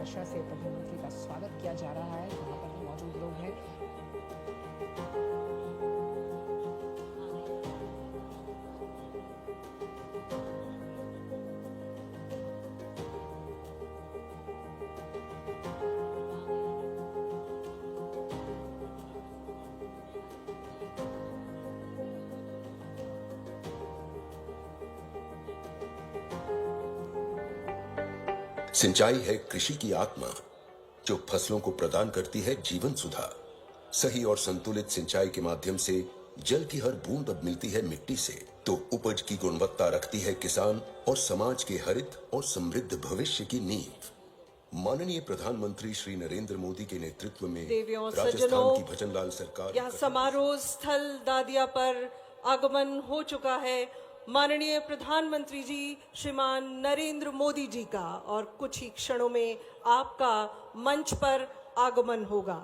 वर्षा से प्रधानमंत्री का स्वागत किया जा रहा है। वहां पर मौजूद लोग हैं। सिंचाई है कृषि की आत्मा जो फसलों को प्रदान करती है जीवन सुधा। सही और संतुलित सिंचाई के माध्यम से जल की हर बूंद अब मिलती है मिट्टी से, तो उपज की गुणवत्ता रखती है किसान और समाज के हरित और समृद्ध भविष्य की नींव। माननीय प्रधानमंत्री श्री नरेंद्र मोदी के नेतृत्व में राजस्थान की भजनलाल सरकार यह समारोह स्थल दादिया पर आगमन हो चुका है। माननीय प्रधानमंत्री जी श्रीमान नरेंद्र मोदी जी का और कुछ ही क्षणों में आपका मंच पर आगमन होगा।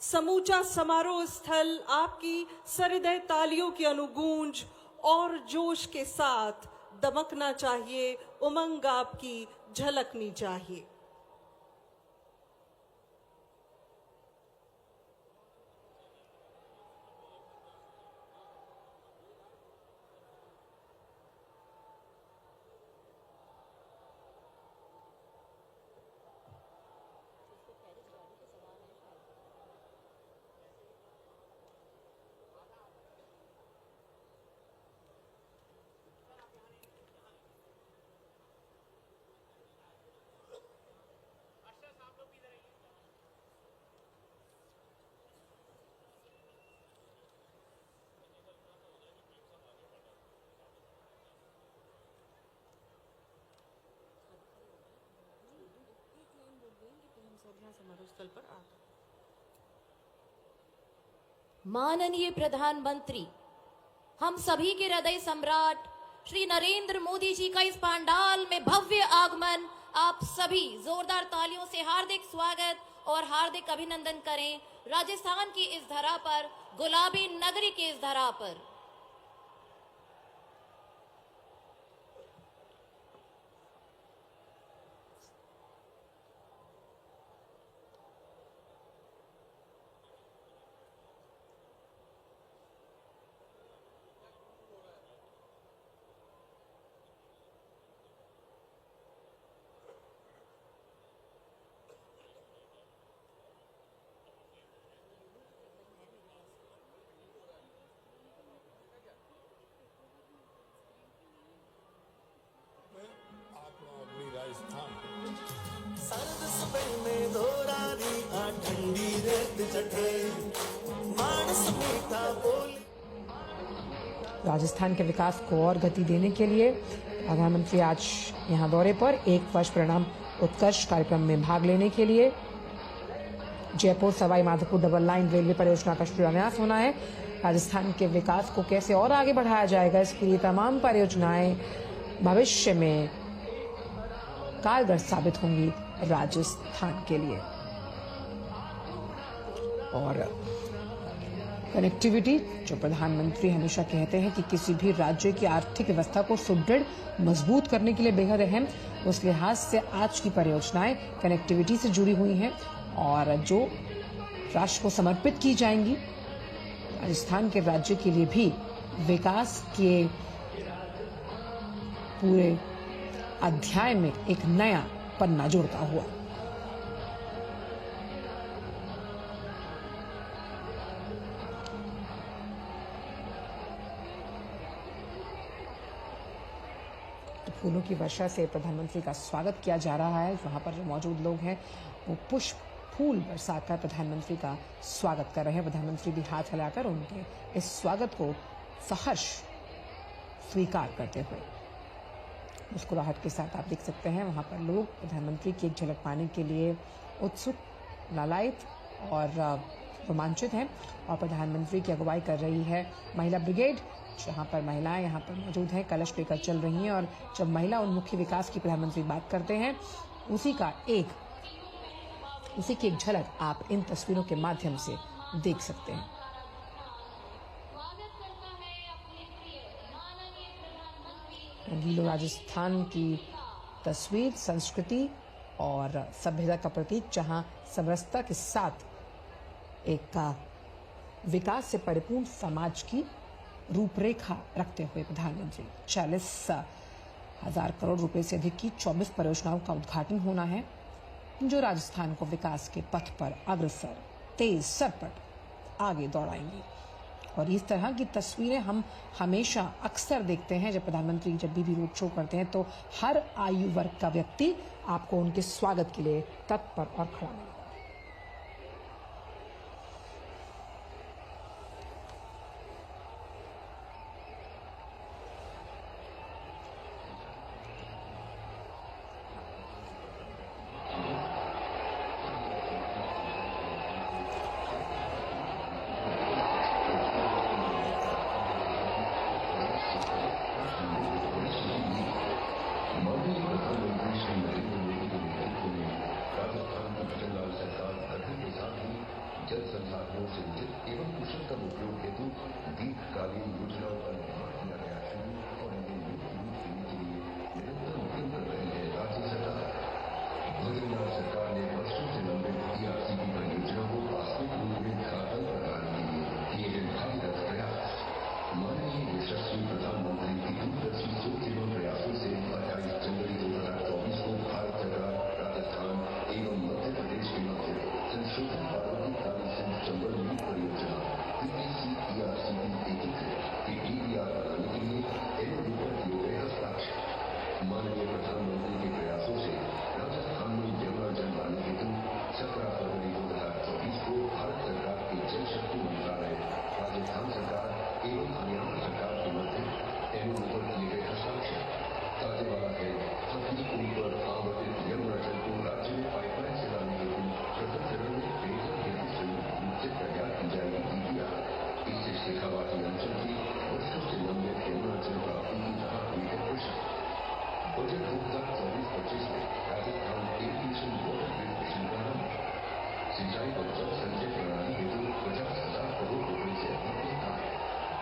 समूचा समारोह स्थल आपकी सहृदय तालियों की अनुगूंज और जोश के साथ दमकना चाहिए, उमंग आपकी झलकनी चाहिए। माननीय प्रधानमंत्री, हम सभी के हृदय सम्राट श्री नरेंद्र मोदी जी का इस पंडाल में भव्य आगमन, आप सभी जोरदार तालियों से हार्दिक स्वागत और हार्दिक अभिनंदन करें। राजस्थान की इस धरा पर, गुलाबी नगरी की इस धरा पर सर्द सुबह में दोरानी ठंडी रेत चढ़े मानस मीठा बोली। राजस्थान के विकास को और गति देने के लिए प्रधानमंत्री आज यहां दौरे पर 1 वर्ष परिणाम उत्कर्ष कार्यक्रम में भाग लेने के लिए Jaipur Sawai Madhopur double line railway परियोजना का शिलान्यास होना है। राजस्थान के विकास को कैसे और आगे बढ़ाया जाएगा, इसके लिए तमाम परियोजनाएं भविष्य में कारगर साबित होंगी राजस्थान के लिए। और कनेक्टिविटी, जो प्रधानमंत्री हमेशा कहते हैं कि किसी भी राज्य की आर्थिक व्यवस्था को सुदृढ़ मजबूत करने के लिए बेहद अहम, उस लिहाज से आज की परियोजनाएं कनेक्टिविटी से जुड़ी हुई हैं और जो राष्ट्र को समर्पित की जाएंगी। राजस्थान के राज्य के लिए भी विकास के पूरे अध्याय में एक नया पन्ना जुड़ता हुआ। तो फूलों की वर्षा से प्रधानमंत्री का स्वागत किया जा रहा है। वहां पर जो मौजूद लोग हैं वो पुष्प फूल बरसाकर प्रधानमंत्री का स्वागत कर रहे हैं। प्रधानमंत्री भी हाथ हिलाकर उनके इस स्वागत को सहर्ष स्वीकार करते हुए मुस्कुराहट के साथ आप देख सकते हैं वहां पर लोग प्रधानमंत्री की एक झलक पाने के लिए उत्सुक, लालायित और रोमांचित हैं। और प्रधानमंत्री की अगुवाई कर रही है महिला ब्रिगेड, जहां पर महिलाएं यहां पर मौजूद हैं, कलश लेकर चल रही हैं। और जब महिला उन्मुखी विकास की प्रधानमंत्री बात करते हैं, उसी की एक झलक आप इन तस्वीरों के माध्यम से देख सकते हैं। रंगीलो राजस्थान की तस्वीर, संस्कृति और सभ्यता का प्रतीक, जहां समरसता के साथ एक विकास से परिपूर्ण समाज की रूपरेखा रखते हुए प्रधानमंत्री 40,000 करोड़ रुपए से अधिक की 24 परियोजनाओं का उद्घाटन होना है, जो राजस्थान को विकास के पथ पर अग्रसर तेज सरपट आगे दौड़ाएंगी। और इस तरह की तस्वीरें हम हमेशा अक्सर देखते हैं जब प्रधानमंत्री जब भी रोड शो करते हैं, तो हर आयु वर्ग का व्यक्ति आपको उनके स्वागत के लिए तत्पर और खड़ा मिलेगा। जल संसाधनों से उचित एवं कुशलतम उपयोग हेतु दीर्घकालीन योजनाओं का निर्माण किया गया है और इन्हें रूप देने के लिए निरंतर उद्यम कर रही है राज्य सरकार। बद्रीनाथ सरकार ने वर्षों से लंबित ईआरसीपी परियोजनाओं को वास्तविक रूप में धरातल पर लाने के लिए किए गए भागीरथ प्रयास। माननीय यशस्वी प्रधानमंत्री की दूरदर्शी सोच एवं प्रयासों से 28 जनवरी 2024 को भारत सरकार राजस्थान एवं मध्य प्रदेश के मध्य संशोधित चंबल लीड परियोजना PPCERCP एकीकृत की DDR बनाने के लिए MOU पर किए गए हस्ताक्षर। माननीय प्रधानमंत्री के प्रयासों से राजस्थान में यमुना जल लाने हेतु 17 फरवरी 2024 को भारत सरकार के जल शक्ति मंत्रालय, राजस्थान सरकार एवं हरियाणा सरकार के मध्य MOU पर किए गए हस्ताक्षर। ताजे वाला है हथनी पुल पर आवंटित यमुना जल को राज्य में पाइपलाइन से लाने हेतु प्रथम चरण में पेयजल हेतु संयुक्त रूप से तैयार की जाएगी DDR। इससे शेखावाटी अंचल की वर्षों से लंबित यमुना जल प्राप्ति की राह हुई है प्रशस्त। बजट 2024-25 में Rajasthan irrigation water grid mission प्रारंभ। सिंचाई व जल संचय प्रणाली हेतु 50,000 करोड़ रुपए से अधिक के कार्य।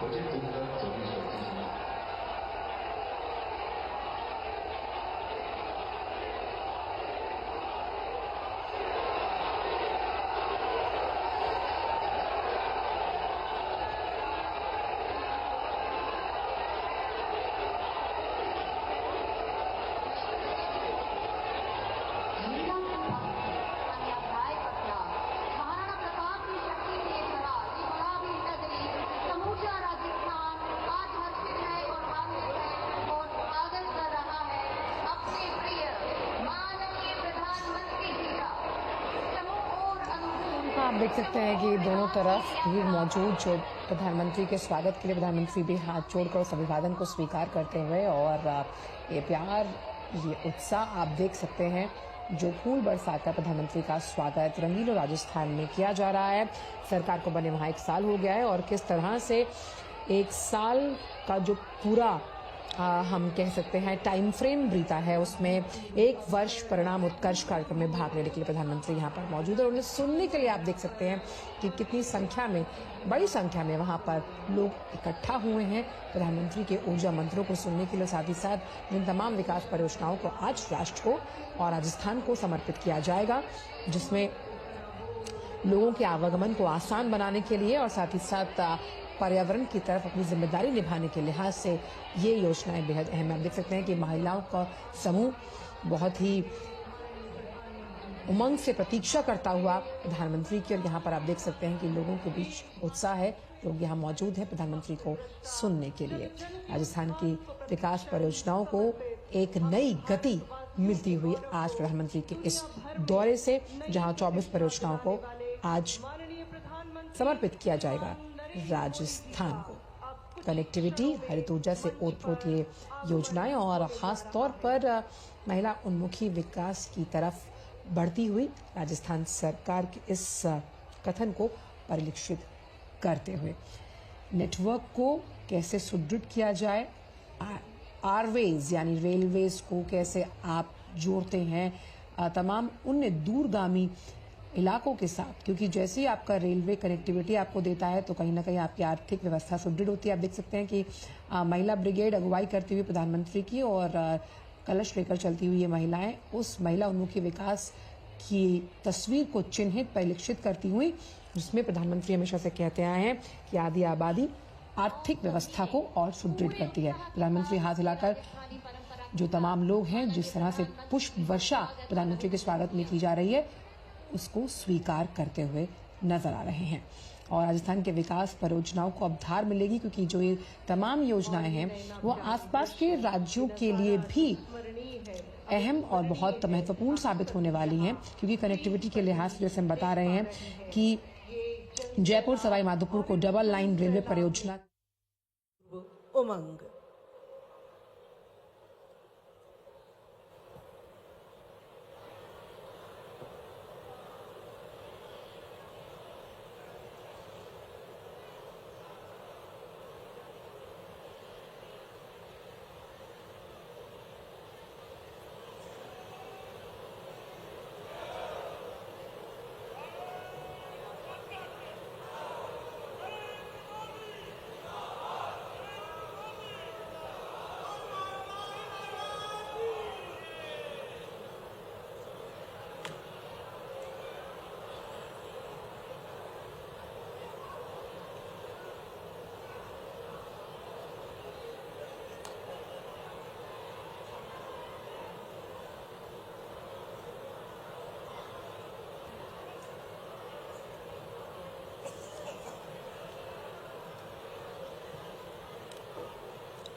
बजट 2024-25 में आप देख सकते हैं कि दोनों तरफ भीड़ मौजूद, जो प्रधानमंत्री के स्वागत के लिए प्रधानमंत्री भी हाथ जोड़कर उस अभिवादन को स्वीकार करते हुए, और ये प्यार, ये उत्साह आप देख सकते हैं जो फूल बरसाकर प्रधानमंत्री का स्वागत रंगीलो राजस्थान में किया जा रहा है। सरकार को बने वहां 1 साल हो गया है और किस तरह से 1 साल का जो पूरा हम कह सकते हैं टाइम फ्रेम बीता है, उसमें 1 वर्ष परिणाम उत्कर्ष कार्यक्रम में भाग लेने के लिए प्रधानमंत्री यहाँ पर मौजूद है। और उन्हें सुनने के लिए आप देख सकते हैं कि कितनी संख्या में, बड़ी संख्या में वहाँ पर लोग इकट्ठा हुए हैं प्रधानमंत्री के ऊर्जा मंत्रों को सुनने के लिए। साथ ही साथ जिन तमाम विकास परियोजनाओं को आज राष्ट्र को और राजस्थान को समर्पित किया जाएगा, जिसमें लोगों के आवागमन को आसान बनाने के लिए और साथ ही साथ पर्यावरण की तरफ अपनी जिम्मेदारी निभाने के लिहाज से ये योजनाएं बेहद अहम है। आप देख सकते हैं कि महिलाओं का समूह बहुत ही उमंग से प्रतीक्षा करता हुआ प्रधानमंत्री की, और यहाँ पर आप देख सकते हैं कि लोगों के बीच उत्साह है, लोग यहाँ मौजूद हैं प्रधानमंत्री को सुनने के लिए। राजस्थान की विकास परियोजनाओं को एक नई गति मिलती हुई आज प्रधानमंत्री के इस दौरे से, जहां 24 परियोजनाओं को आज समर्पित किया जाएगा राजस्थान को। कनेक्टिविटी, हरित ऊर्जा से ओतप्रोत ये योजनाएं और खास तौर पर महिला उन्मुखी विकास की तरफ बढ़ती हुई राजस्थान सरकार के इस कथन को परिलक्षित करते हुए नेटवर्क को कैसे सुदृढ़ किया जाए, आरवेज यानी रेलवेज को कैसे आप जोड़ते हैं तमाम उन दूरगामी इलाकों के साथ, क्योंकि जैसे ही आपका रेलवे कनेक्टिविटी आपको देता है तो कहीं ना कहीं आपकी आर्थिक व्यवस्था सुदृढ़ होती है। आप देख सकते हैं कि महिला ब्रिगेड अगुवाई करती हुई प्रधानमंत्री की, और कलश लेकर चलती हुई ये महिलाएं उस महिला उन्मुखी विकास की तस्वीर को चिन्हित परिलक्षित करती हुई, जिसमें प्रधानमंत्री हमेशा से कहते आए हैं कि आदि आबादी आर्थिक व्यवस्था को और सुदृढ़ करती है। प्रधानमंत्री हाथ हिलाकर जो तमाम लोग हैं, जिस तरह से पुष्प वर्षा प्रधानमंत्री के स्वागत में की जा रही है, उसको स्वीकार करते हुए नजर आ रहे हैं। और राजस्थान के विकास परियोजनाओं को अब धार मिलेगी, क्योंकि जो ये तमाम योजनाएं हैं वो आसपास के राज्यों के लिए भी अहम और बहुत महत्वपूर्ण साबित होने वाली हैं, क्योंकि कनेक्टिविटी के लिहाज से जैसे हम बता रहे हैं कि जयपुर सवाई माधोपुर को डबल लाइन रेलवे परियोजना उमंग।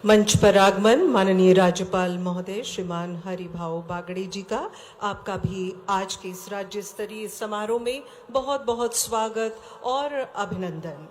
मंच पर आगमन माननीय राज्यपाल महोदय श्रीमान हरिभाऊ बागड़े जी का। आपका भी आज के इस राज्य स्तरीय समारोह में बहुत बहुत स्वागत और अभिनंदन।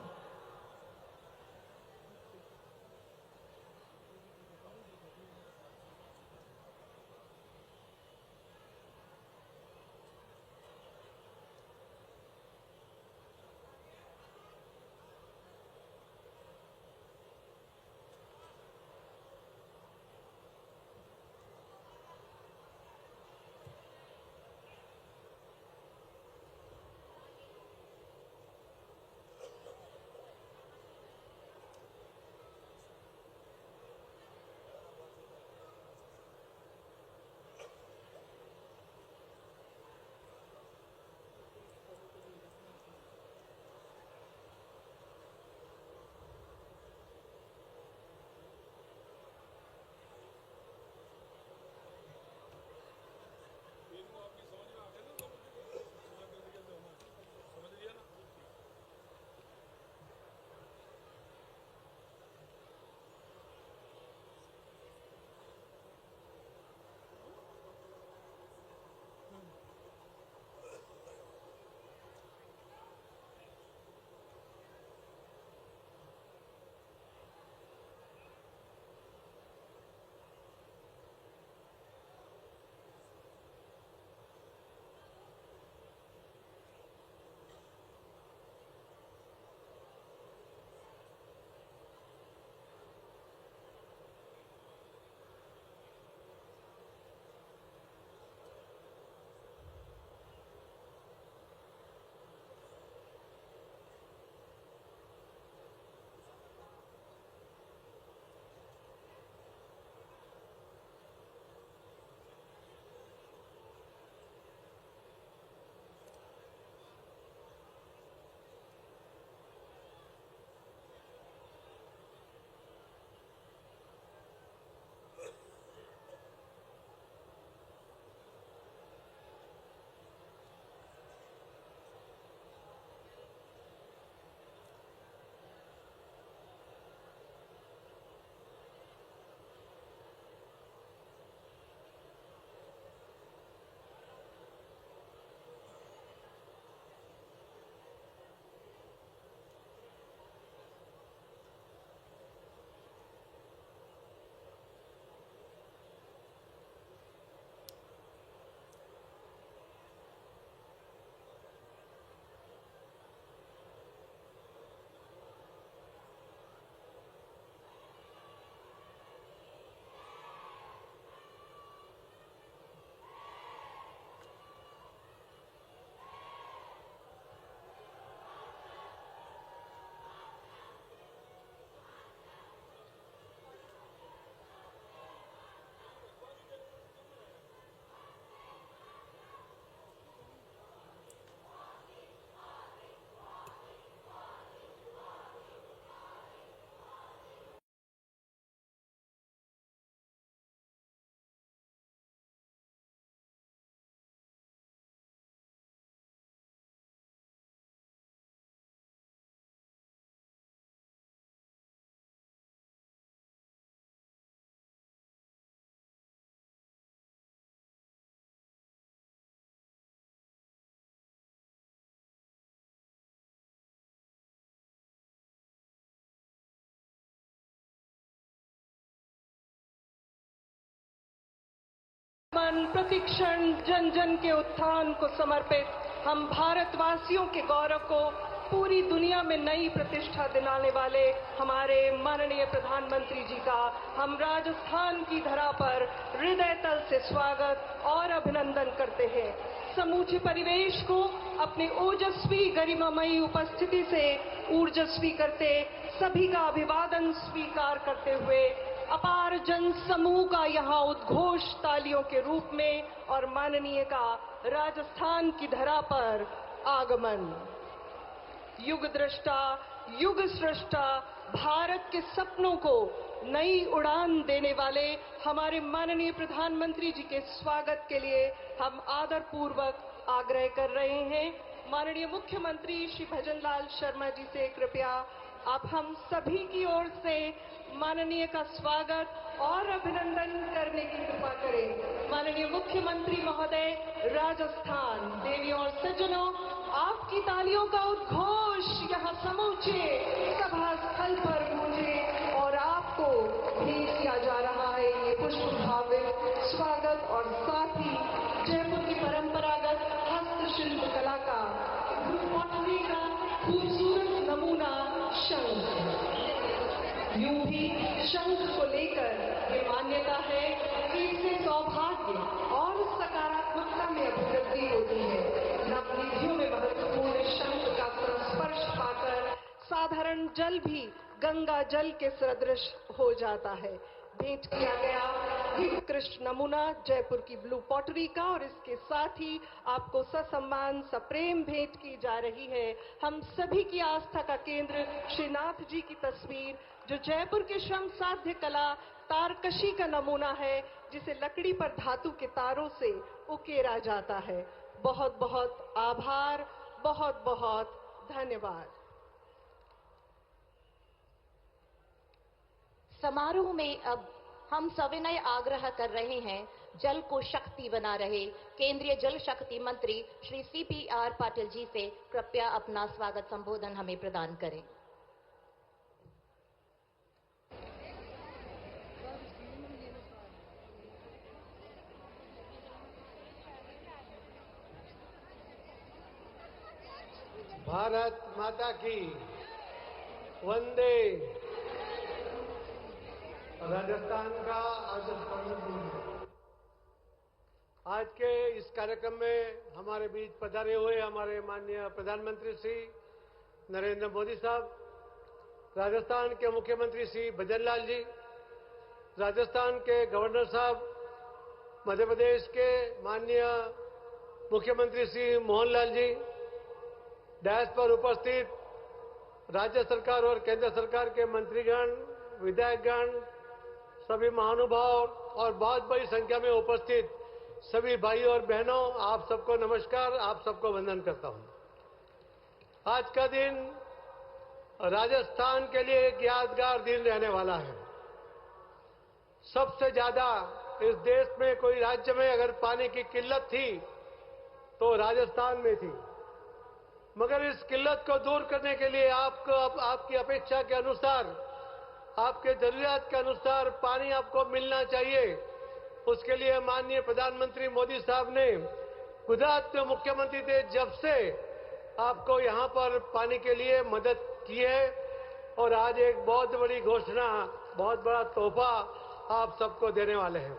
क्षण प्रतिक्षण जन जन के उत्थान को समर्पित हम भारतवासियों के गौरव को पूरी दुनिया में नई प्रतिष्ठा दिलाने वाले हमारे माननीय प्रधानमंत्री जी का हम राजस्थान की धरा पर हृदय तल से स्वागत और अभिनंदन करते हैं। समूचे परिवेश को अपने ओजस्वी गरिमामयी उपस्थिति से ऊर्जस्वी करते सभी का अभिवादन स्वीकार करते हुए अपार जन समूह का यहाँ उद्घोष तालियों के रूप में और माननीय का राजस्थान की धरा पर आगमन। युग दृष्टा युग सृष्टा भारत के सपनों को नई उड़ान देने वाले हमारे माननीय प्रधानमंत्री जी के स्वागत के लिए हम आदरपूर्वक आग्रह कर रहे हैं। माननीय मुख्यमंत्री श्री भजनलाल शर्मा जी से कृपया आप हम सभी की ओर से माननीय का स्वागत और अभिनंदन करने की कृपा करें। माननीय मुख्यमंत्री महोदय, राजस्थान देवियों और सज्जनों, आपकी तालियों का उद्घोष यहाँ समूचे सभा स्थल पर गूंजे और आपको भेंट किया जा रहा है ये पुष्पभावित स्वागत और साथ ही जयपुर की परंपरागत हस्तशिल्प कला का पॉटरी का खूबसूरत नमूना शंख। यूं भी शंख को लेकर ये मान्यता है कि इससे सौभाग्य और सकारात्मकता में अभिवृद्धि होती है। नवनिधियों में महत्वपूर्ण शंख का स्पर्श पाकर साधारण जल भी गंगा जल के सदृश हो जाता है। भेंट किया गया ये उत्कृष्ट नमूना जयपुर की ब्लू पॉटरी का और इसके साथ ही आपको ससम्मान सप्रेम भेंट की जा रही है हम सभी की आस्था का केंद्र श्रीनाथ जी की तस्वीर, जो जयपुर के श्रम साध्य कला तारकशी का नमूना है, जिसे लकड़ी पर धातु के तारों से उकेरा जाता है। बहुत बहुत आभार, बहुत बहुत धन्यवाद। समारोह में अब हम सविनय आग्रह कर रहे हैं जल को शक्ति बना रहे केंद्रीय जल शक्ति मंत्री श्री CPR पाटिल जी से कृपया अपना स्वागत संबोधन हमें प्रदान करें। भारत माता की वंदे। राजस्थान का आज के इस कार्यक्रम में हमारे बीच पधारे हुए हमारे माननीय प्रधानमंत्री श्री नरेंद्र मोदी साहब, राजस्थान के मुख्यमंत्री श्री भजनलाल जी, राजस्थान के गवर्नर साहब, मध्य प्रदेश के माननीय मुख्यमंत्री श्री मोहनलाल जी, डैश पर उपस्थित राज्य सरकार और केंद्र सरकार के मंत्रीगण, विधायकगण, सभी महानुभाव और बहुत बड़ी संख्या में उपस्थित सभी भाई और बहनों, आप सबको नमस्कार, आप सबको वंदन करता हूं। आज का दिन राजस्थान के लिए एक यादगार दिन रहने वाला है। सबसे ज्यादा इस देश में कोई राज्य में अगर पानी की किल्लत थी तो राजस्थान में थी, मगर इस किल्लत को दूर करने के लिए आपको आपकी अपेक्षा के अनुसार, आपके जरूरियात के अनुसार पानी आपको मिलना चाहिए। उसके लिए माननीय प्रधानमंत्री मोदी साहब ने गुजरात के मुख्यमंत्री थे जब से आपको यहां पर पानी के लिए मदद की है और आज एक बहुत बड़ी घोषणा, बहुत बड़ा तोहफा आप सबको देने वाले हैं।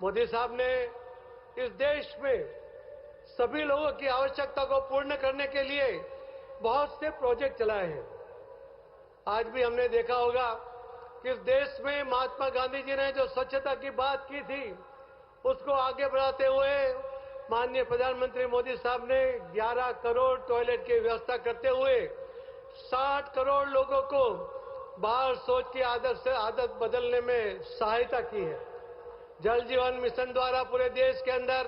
मोदी साहब ने इस देश में सभी लोगों की आवश्यकता को पूर्ण करने के लिए बहुत से प्रोजेक्ट चलाए हैं। आज भी हमने देखा होगा कि इस देश में महात्मा गांधी जी ने जो स्वच्छता की बात की थी उसको आगे बढ़ाते हुए माननीय प्रधानमंत्री मोदी साहब ने 11 करोड़ टॉयलेट की व्यवस्था करते हुए 60 करोड़ लोगों को बाहर शौच की आदत बदलने में सहायता की है। जल जीवन मिशन द्वारा पूरे देश के अंदर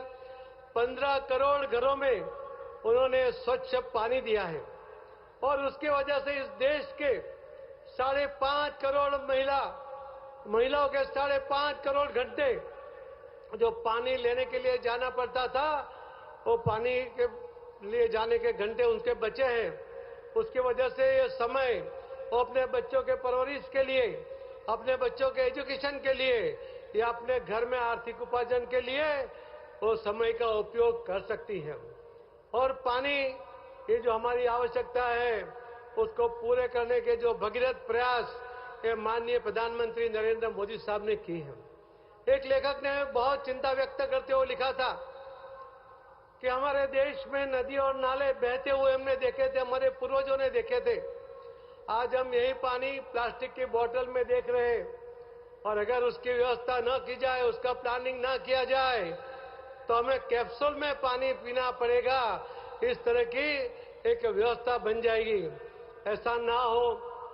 15 करोड़ घरों में उन्होंने स्वच्छ पानी दिया है और उसकी वजह से इस देश के 5.5 करोड़ महिलाओं के 5.5 करोड़ घंटे जो पानी लेने के लिए जाना पड़ता था, वो पानी के लिए जाने के घंटे उनके बचे हैं। उसकी वजह से ये समय वो अपने बच्चों के परवरिश के लिए, अपने बच्चों के एजुकेशन के लिए या अपने घर में आर्थिक उपार्जन के लिए वो समय का उपयोग कर सकती हैं। और पानी, ये जो हमारी आवश्यकता है उसको पूरे करने के जो भगीरथ प्रयास ये माननीय प्रधानमंत्री नरेंद्र मोदी साहब ने की है। एक लेखक ने बहुत चिंता व्यक्त करते हुए लिखा था कि हमारे देश में नदी और नाले बहते हुए हमने देखे थे, हमारे पूर्वजों ने देखे थे। आज हम यही पानी प्लास्टिक की बोतल में देख रहे हैं, और अगर उसकी व्यवस्था न की जाए, उसका प्लानिंग न किया जाए, तो हमें कैप्सूल में पानी पीना पड़ेगा। इस तरह की एक व्यवस्था बन जाएगी। ऐसा ना हो,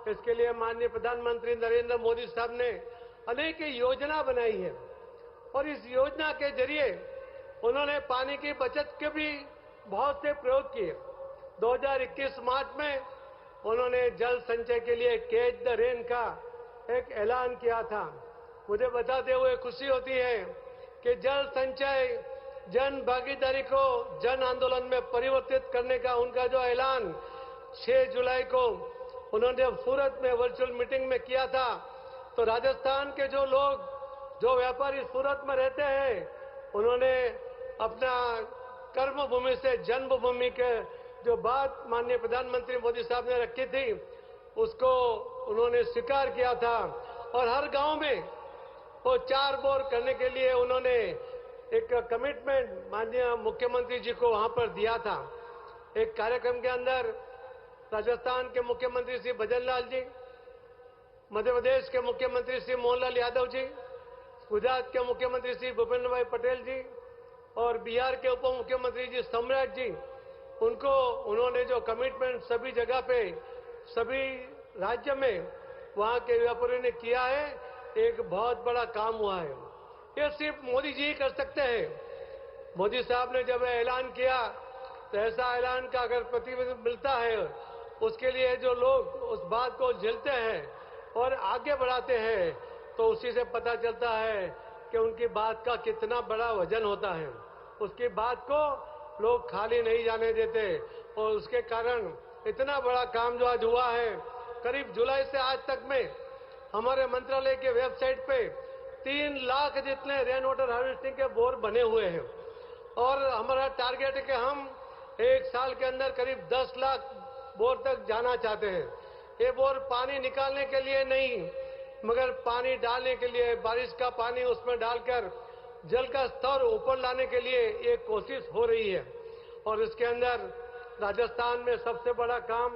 इसके लिए माननीय प्रधानमंत्री नरेंद्र मोदी साहब ने अनेक योजना बनाई है, और इस योजना के जरिए उन्होंने पानी की बचत के भी बहुत से प्रयोग किए। 2021 मार्च में उन्होंने जल संचय के लिए कैच द रेन का एक ऐलान किया था। मुझे बताते हुए खुशी होती है कि जल संचय, जन भागीदारी को जन आंदोलन में परिवर्तित करने का उनका जो ऐलान 6 जुलाई को उन्होंने सूरत में वर्चुअल मीटिंग में किया था, तो राजस्थान के जो लोग, जो व्यापारी सूरत में रहते हैं, उन्होंने अपना कर्मभूमि से जन्मभूमि के जो बात माननीय प्रधानमंत्री मोदी साहब ने रखी थी, उसको उन्होंने स्वीकार किया था। और हर गांव में वो 4 बोर करने के लिए उन्होंने एक कमिटमेंट माननीय मुख्यमंत्री जी को वहां पर दिया था। एक कार्यक्रम के अंदर राजस्थान के मुख्यमंत्री श्री भजन लाल जी, मध्य प्रदेश के मुख्यमंत्री श्री मोहनलाल यादव जी, गुजरात के मुख्यमंत्री श्री भूपेंद्र भाई पटेल जी और बिहार के उप मुख्यमंत्री जी सम्राट जी, उनको उन्होंने जो कमिटमेंट सभी जगह पे, सभी राज्य में वहां के व्यापारियों ने किया है, एक बहुत बड़ा काम हुआ है। ये सिर्फ मोदी जी ही कर सकते हैं। मोदी साहब ने जब ऐलान किया, तो ऐसा ऐलान का अगर प्रतिनिधित्व मिलता है, उसके लिए जो लोग उस बात को झेलते हैं और आगे बढ़ाते हैं, तो उसी से पता चलता है कि उनकी बात का कितना बड़ा वजन होता है। उसकी बात को लोग खाली नहीं जाने देते, और उसके कारण इतना बड़ा काम जो आज हुआ है, करीब जुलाई से आज तक में हमारे मंत्रालय के वेबसाइट पे 3 लाख जितने रेन वाटर हार्वेस्टिंग के बोर बने हुए हैं, और हमारा टारगेट है कि हम 1 साल के अंदर करीब 10 लाख बोर तक जाना चाहते हैं। ये बोर पानी निकालने के लिए नहीं, मगर पानी डालने के लिए, बारिश का पानी उसमें डालकर जल का स्तर ऊपर लाने के लिए ये कोशिश हो रही है। और इसके अंदर राजस्थान में सबसे बड़ा काम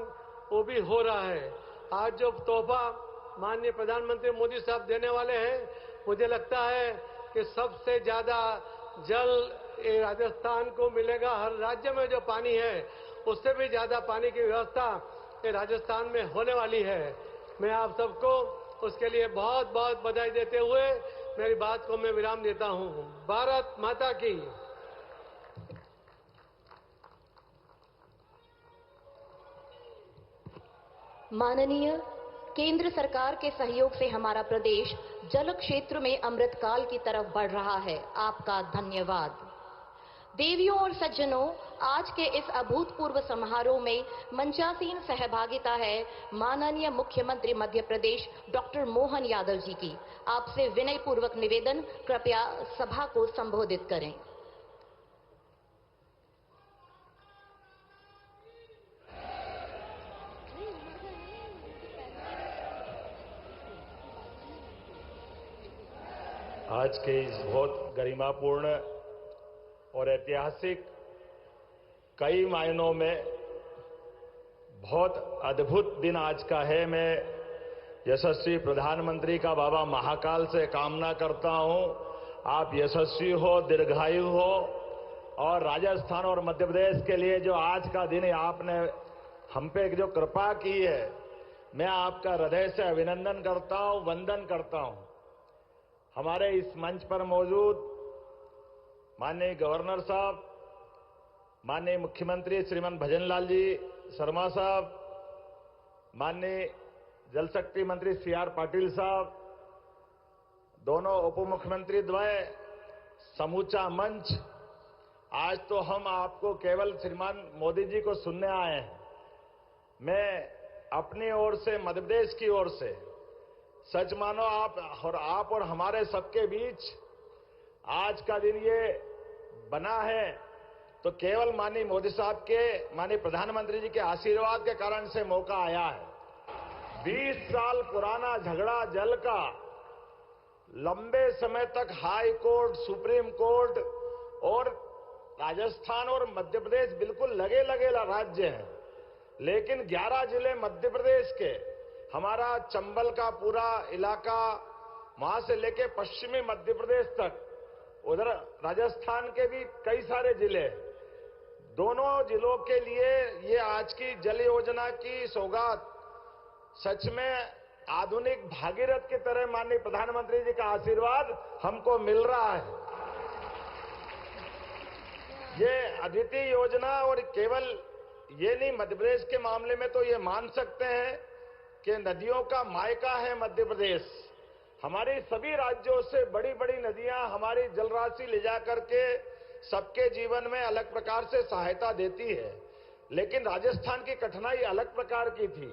वो भी हो रहा है। आज जो तोहफा माननीय प्रधानमंत्री मोदी साहब देने वाले हैं, मुझे लगता है कि सबसे ज्यादा जल ये राजस्थान को मिलेगा। हर राज्य में जो पानी है, उससे भी ज्यादा पानी की व्यवस्था ये राजस्थान में होने वाली है। मैं आप सबको उसके लिए बहुत बहुत बधाई देते हुए मेरी बात को मैं विराम देता हूं। भारत माता की। माननीय, केंद्र सरकार के सहयोग से हमारा प्रदेश जल क्षेत्र में अमृतकाल की तरफ बढ़ रहा है। आपका धन्यवाद। देवियों और सज्जनों, आज के इस अभूतपूर्व समारोह में मंचासीन सहभागिता है माननीय मुख्यमंत्री मध्य प्रदेश डॉक्टर मोहन यादव जी की। आपसे विनय पूर्वक निवेदन, कृपया सभा को संबोधित करें। आज के इस बहुत गरिमापूर्ण और ऐतिहासिक, कई मायनों में बहुत अद्भुत दिन आज का है। मैं यशस्वी प्रधानमंत्री का बाबा महाकाल से कामना करता हूं, आप यशस्वी हो, दीर्घायु हो, और राजस्थान और मध्य प्रदेश के लिए जो आज का दिन आपने हम पे जो कृपा की है, मैं आपका हृदय से अभिनंदन करता हूं, वंदन करता हूं। हमारे इस मंच पर मौजूद माननीय गवर्नर साहब, माननीय मुख्यमंत्री श्रीमान भजन लाल जी शर्मा साहब, माननीय जल शक्ति मंत्री CR पाटिल साहब, दोनों उप मुख्यमंत्री द्वय, समूचा मंच, आज तो हम आपको केवल श्रीमान मोदी जी को सुनने आए हैं। मैं अपनी ओर से, मध्य प्रदेश की ओर से सच मानो आप और हमारे सबके बीच आज का दिन ये बना है तो केवल माननीय मोदी साहब के, माननीय प्रधानमंत्री जी के आशीर्वाद के कारण से मौका आया है। 20 साल पुराना झगड़ा जल का लंबे समय तक हाई कोर्ट, सुप्रीम कोर्ट और राजस्थान और मध्य प्रदेश बिल्कुल लगे राज्य हैं, लेकिन 11 जिले मध्य प्रदेश के, हमारा चंबल का पूरा इलाका, वहां से लेके पश्चिमी मध्य प्रदेश तक, उधर राजस्थान के भी कई सारे जिले, दोनों जिलों के लिए ये आज की जल योजना की सौगात सच में आधुनिक भागीरथ की तरह माननीय प्रधानमंत्री जी का आशीर्वाद हमको मिल रहा है। ये अद्वितीय योजना, और केवल ये नहीं, मध्य प्रदेश के मामले में तो ये मान सकते हैं कि नदियों का मायका है मध्य प्रदेश। हमारी सभी राज्यों से बड़ी बड़ी नदियां हमारी जलराशि ले जाकर के सबके जीवन में अलग प्रकार से सहायता देती है, लेकिन राजस्थान की कठिनाई अलग प्रकार की थी।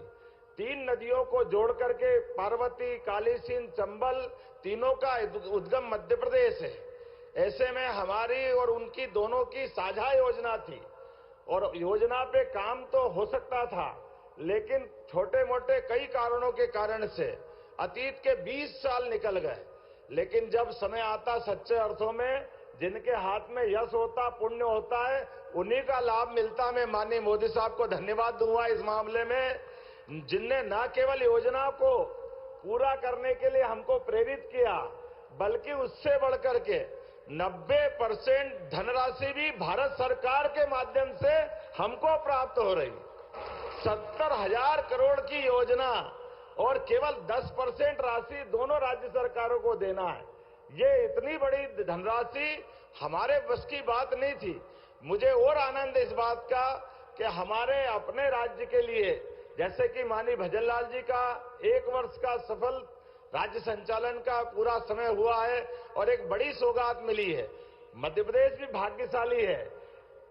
3 नदियों को जोड़ करके पार्वती, काली सिंध, चंबल, तीनों का उद्गम मध्य प्रदेश है। ऐसे में हमारी और उनकी दोनों की साझा योजना थी, और योजना पे काम तो हो सकता था, लेकिन छोटे मोटे कई कारणों के कारण से अतीत के 20 साल निकल गए। लेकिन जब समय आता सच्चे अर्थों में जिनके हाथ में यश होता, पुण्य होता है, उन्हीं का लाभ मिलता। मैं माननीय मोदी साहब को धन्यवाद दूंगा इस मामले में, जिनने न केवल योजना को पूरा करने के लिए हमको प्रेरित किया, बल्कि उससे बढ़कर के 90% धनराशि भी भारत सरकार के माध्यम से हमको प्राप्त हो रही। 70,000 करोड़ की योजना और केवल 10% राशि दोनों राज्य सरकारों को देना है। ये इतनी बड़ी धनराशि हमारे बस की बात नहीं थी। मुझे और आनंद इस बात का कि हमारे अपने राज्य के लिए, जैसे कि माननीय भजनलाल जी का 1 वर्ष का सफल राज्य संचालन का पूरा समय हुआ है और एक बड़ी सौगात मिली है। मध्य प्रदेश भी भाग्यशाली है।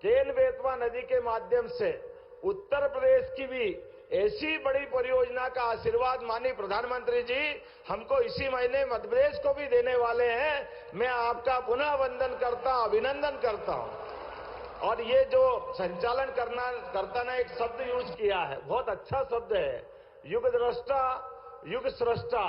केन बेतवा नदी के माध्यम से उत्तर प्रदेश की भी ऐसी बड़ी परियोजना का आशीर्वाद माननीय प्रधानमंत्री जी हमको इसी महीने मध्य प्रदेश को भी देने वाले हैं। मैं आपका पुनः अभिनंदन करता हूं। और ये जो संचालन करता ने एक शब्द यूज किया है, बहुत अच्छा शब्द है, युग द्रष्टा, युग स्रष्टा।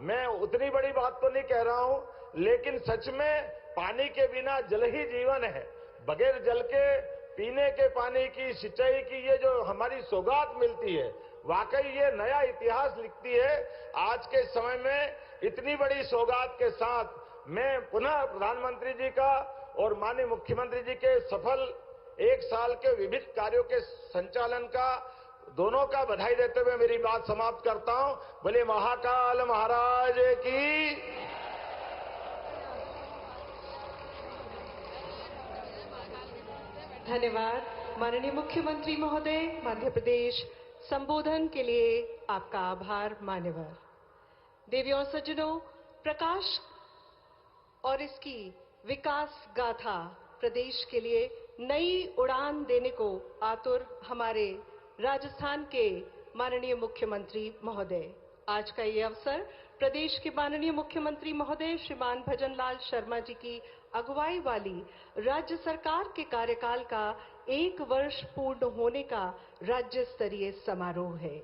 मैं उतनी बड़ी बात तो नहीं कह रहा हूं, लेकिन सच में पानी के बिना जल ही जीवन है। बगैर जल के पीने के पानी की, सिंचाई की ये जो हमारी सौगात मिलती है, वाकई ये नया इतिहास लिखती है। आज के समय में इतनी बड़ी सौगात के साथ मैं पुनः प्रधानमंत्री जी का और माननीय मुख्यमंत्री जी के सफल 1 साल के विविध कार्यों के संचालन का, दोनों का बधाई देते हुए मेरी बात समाप्त करता हूं। बोले महाकाल महाराज की। धन्यवाद माननीय मुख्यमंत्री महोदय। मध्य प्रदेश संबोधन के लिए आपका आभार मान्यवर। देवियों और सज्जनों, प्रकाश और इसकी विकास गाथा प्रदेश के लिए नई उड़ान देने को आतुर हमारे राजस्थान के माननीय मुख्यमंत्री महोदय। आज का ये अवसर प्रदेश के माननीय मुख्यमंत्री महोदय श्रीमान भजनलाल शर्मा जी की अगुवाई वाली राज्य सरकार के कार्यकाल का 1 वर्ष पूर्ण होने का राज्य स्तरीय समारोह है।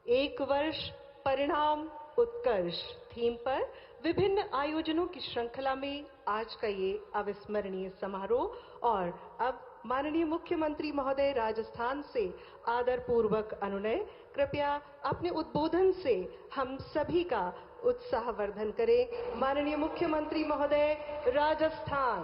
1 वर्ष परिणाम उत्कर्ष थीम पर विभिन्न आयोजनों की श्रृंखला में आज का ये अविस्मरणीय समारोह। और अब माननीय मुख्यमंत्री महोदय राजस्थान से आदर पूर्वक अनुनय, कृपया अपने उद्बोधन से हम सभी का उत्साहवर्धन करें। माननीय मुख्यमंत्री महोदय राजस्थान।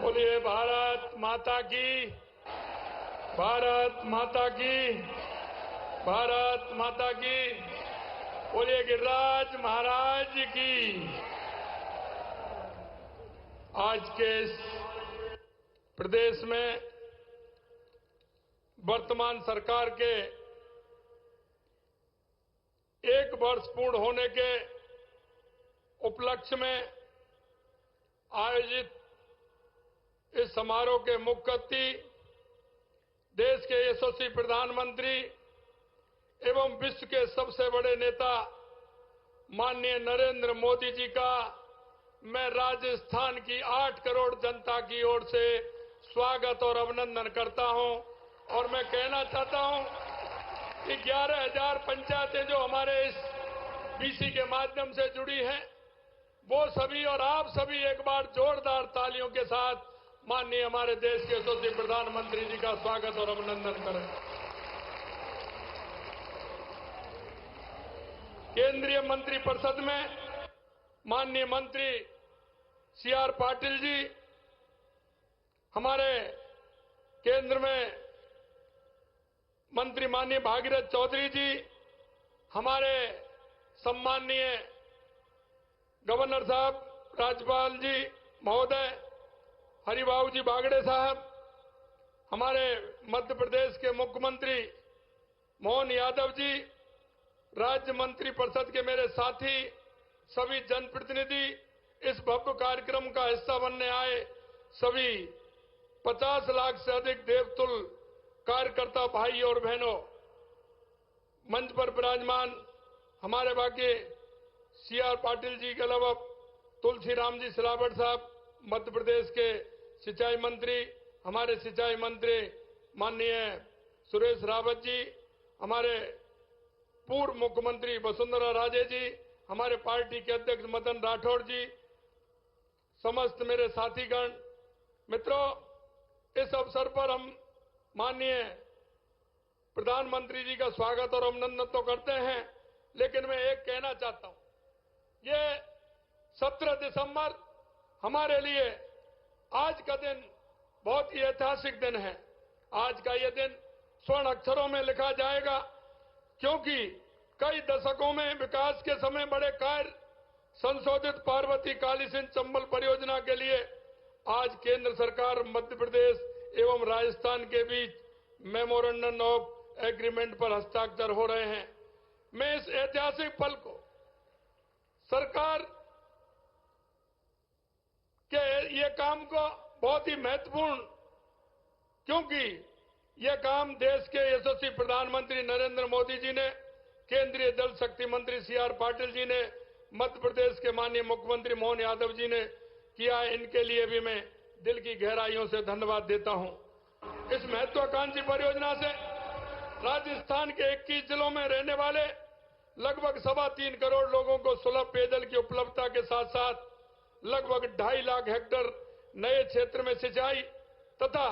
बोलिए भारत माता की, भारत माता की, भारत माता की। बोलिए गिरिराज महाराज की। आज के इस प्रदेश में वर्तमान सरकार के 1 वर्ष पूर्ण होने के उपलक्ष्य में आयोजित इस समारोह के मुख्य अतिथि देश के यशस्वी प्रधानमंत्री एवं विश्व के सबसे बड़े नेता माननीय नरेंद्र मोदी जी का मैं राजस्थान की 8 करोड़ जनता की ओर से स्वागत और अभिनंदन करता हूं। और मैं कहना चाहता हूं कि 11,000 पंचायतें जो हमारे इस बीसी के माध्यम से जुड़ी हैं, वो सभी और आप सभी एक बार जोरदार तालियों के साथ माननीय हमारे देश के यशस्वी प्रधानमंत्री जी का स्वागत और अभिनंदन करें। केंद्रीय मंत्रिपरिषद में माननीय मंत्री सी.आर. पाटिल जी, हमारे केंद्र में मंत्री माननीय भागीरथ चौधरी जी, हमारे सम्माननीय गवर्नर साहब, राज्यपाल जी महोदय हरिबाबू जी बागड़े साहब, हमारे मध्य प्रदेश के मुख्यमंत्री मोहन यादव जी, राज्य मंत्रिपरिषद के मेरे साथी, सभी जनप्रतिनिधि, इस भव्य कार्यक्रम का हिस्सा बनने आए सभी 50 लाख से अधिक देवतुल्य कार्यकर्ता भाई और बहनों, मंच पर विराजमान हमारे बाकी सी.आर. पाटिल जी के अलावा तुलसीराम जी सिलावट साहब, मध्य प्रदेश के सिंचाई मंत्री, हमारे सिंचाई मंत्री माननीय सुरेश रावत जी, हमारे पूर्व मुख्यमंत्री वसुंधरा राजे जी, हमारे पार्टी के अध्यक्ष मदन राठौड़ जी, समस्त मेरे साथीगण, मित्रों, इस अवसर पर हम माननीय प्रधानमंत्री जी का स्वागत और अभिनंदन तो करते हैं, लेकिन मैं एक कहना चाहता हूं, ये 17 दिसंबर हमारे लिए आज का दिन बहुत ही ऐतिहासिक दिन है। आज का ये दिन स्वर्ण अक्षरों में लिखा जाएगा, क्योंकि कई दशकों में विकास के समय बड़े कार्य संशोधित पार्वती कालीसिंध चंबल परियोजना के लिए आज केंद्र सरकार मध्य प्रदेश एवं राजस्थान के बीच मेमोरेंडम ऑफ एग्रीमेंट पर हस्ताक्षर हो रहे हैं। मैं इस ऐतिहासिक पल को सरकार के ये काम को बहुत ही महत्वपूर्ण, क्योंकि ये काम देश के यशस्वी प्रधानमंत्री नरेंद्र मोदी जी ने, केंद्रीय जल शक्ति मंत्री सी.आर. पाटिल जी ने, मध्य प्रदेश के माननीय मुख्यमंत्री मोहन यादव जी ने किया है। इनके लिए भी मैं दिल की गहराइयों से धन्यवाद देता हूं। इस महत्वाकांक्षी परियोजना से राजस्थान के 21 जिलों में रहने वाले लगभग 3.25 करोड़ लोगों को सुलभ पेयजल की उपलब्धता के साथ साथ लगभग 2.5 लाख हेक्टेयर नए क्षेत्र में सिंचाई तथा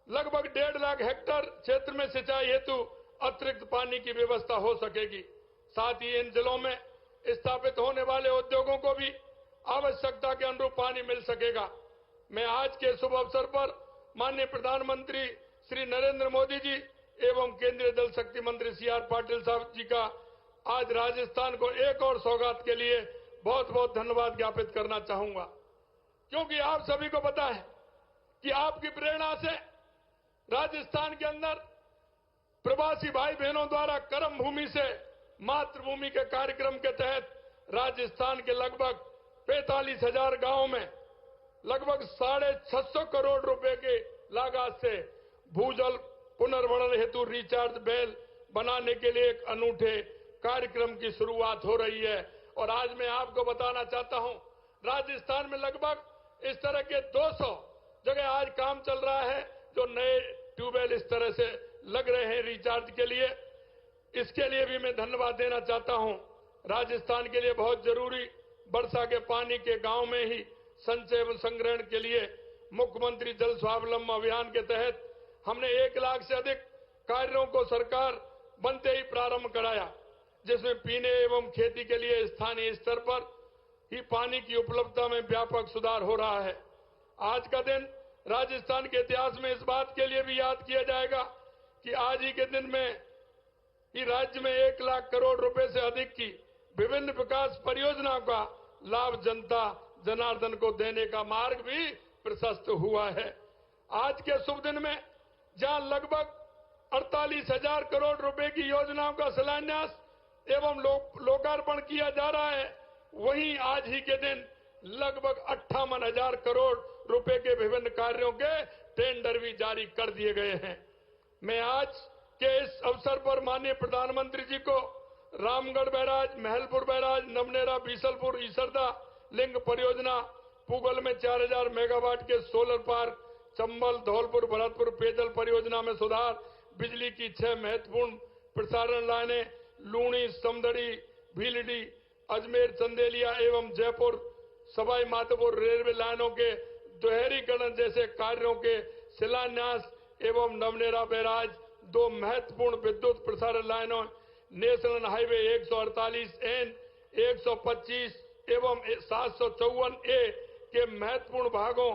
लगभग 1.5 लाख हेक्टेयर क्षेत्र में सिंचाई हेतु अतिरिक्त पानी की व्यवस्था हो सकेगी। साथ ही इन जिलों में स्थापित होने वाले उद्योगों को भी आवश्यकता के अनुरूप पानी मिल सकेगा। मैं आज के शुभ अवसर पर माननीय प्रधानमंत्री श्री नरेंद्र मोदी जी एवं केंद्रीय जल शक्ति मंत्री सी.आर. पाटिल साहब जी का आज राजस्थान को एक और सौगात के लिए बहुत बहुत धन्यवाद ज्ञापित करना चाहूंगा, क्योंकि आप सभी को पता है कि आपकी प्रेरणा से राजस्थान के अंदर प्रवासी भाई बहनों द्वारा कर्म भूमि से मातृभूमि के कार्यक्रम के तहत राजस्थान के लगभग 45,000 गांवों में लगभग 650 करोड़ रुपए के लागत से भूजल पुनर्भरण हेतु रिचार्ज बेल बनाने के लिए एक अनूठे कार्यक्रम की शुरुआत हो रही है। और आज मैं आपको बताना चाहता हूं, राजस्थान में लगभग इस तरह के 200 जगह आज काम चल रहा है, जो नए ट्यूबवेल इस तरह से लग रहे हैं रिचार्ज के लिए। इसके लिए भी मैं धन्यवाद देना चाहता हूं। राजस्थान के लिए बहुत जरूरी वर्षा के पानी के गांव में ही संचय एवं संग्रहण के लिए मुख्यमंत्री जल स्वावलंबन अभियान के तहत हमने 1 लाख से अधिक कार्यों को सरकार बनते ही प्रारंभ कराया, जिसमें पीने एवं खेती के लिए स्थानीय स्तर पर ही पानी की उपलब्धता में व्यापक सुधार हो रहा है। आज का दिन राजस्थान के इतिहास में इस बात के लिए भी याद किया जाएगा कि आज ही के दिन में ही राज्य में 1 लाख करोड़ रुपए से अधिक की विभिन्न विकास परियोजनाओं का लाभ जनता जनार्दन को देने का मार्ग भी प्रशस्त हुआ है। आज के शुभ दिन में जहां लगभग 48,000 करोड़ रुपए की योजनाओं का शिलान्यास एवं लोकार्पण किया जा रहा है, वहीं आज ही के दिन लगभग 58,000 करोड़ रुपए के विभिन्न कार्यों के टेंडर भी जारी कर दिए गए हैं। मैं आज के इस अवसर पर माननीय प्रधानमंत्री जी को Ramgarh barrage, Mahalpur barrage, Namnera, Bisalpur, Isarda link परियोजना, पुगल में 4000 मेगावाट के सोलर पार्क, चंबल, धौलपुर, भरतपुर पेयजल परियोजना में सुधार, बिजली की 6 महत्वपूर्ण प्रसारण लाइनें, लूणी, समदड़ी, भीलडी, अजमेर, चंदेलिया एवं जयपुर सवाई माधोपुर रेलवे लाइनों के दोहरीकरण जैसे कार्यों के शिलान्यास एवं नवनेरा बैराज 2 महत्वपूर्ण विद्युत प्रसारण लाइनों, नेशनल हाईवे 148N, 125 एवं 754A के महत्वपूर्ण भागों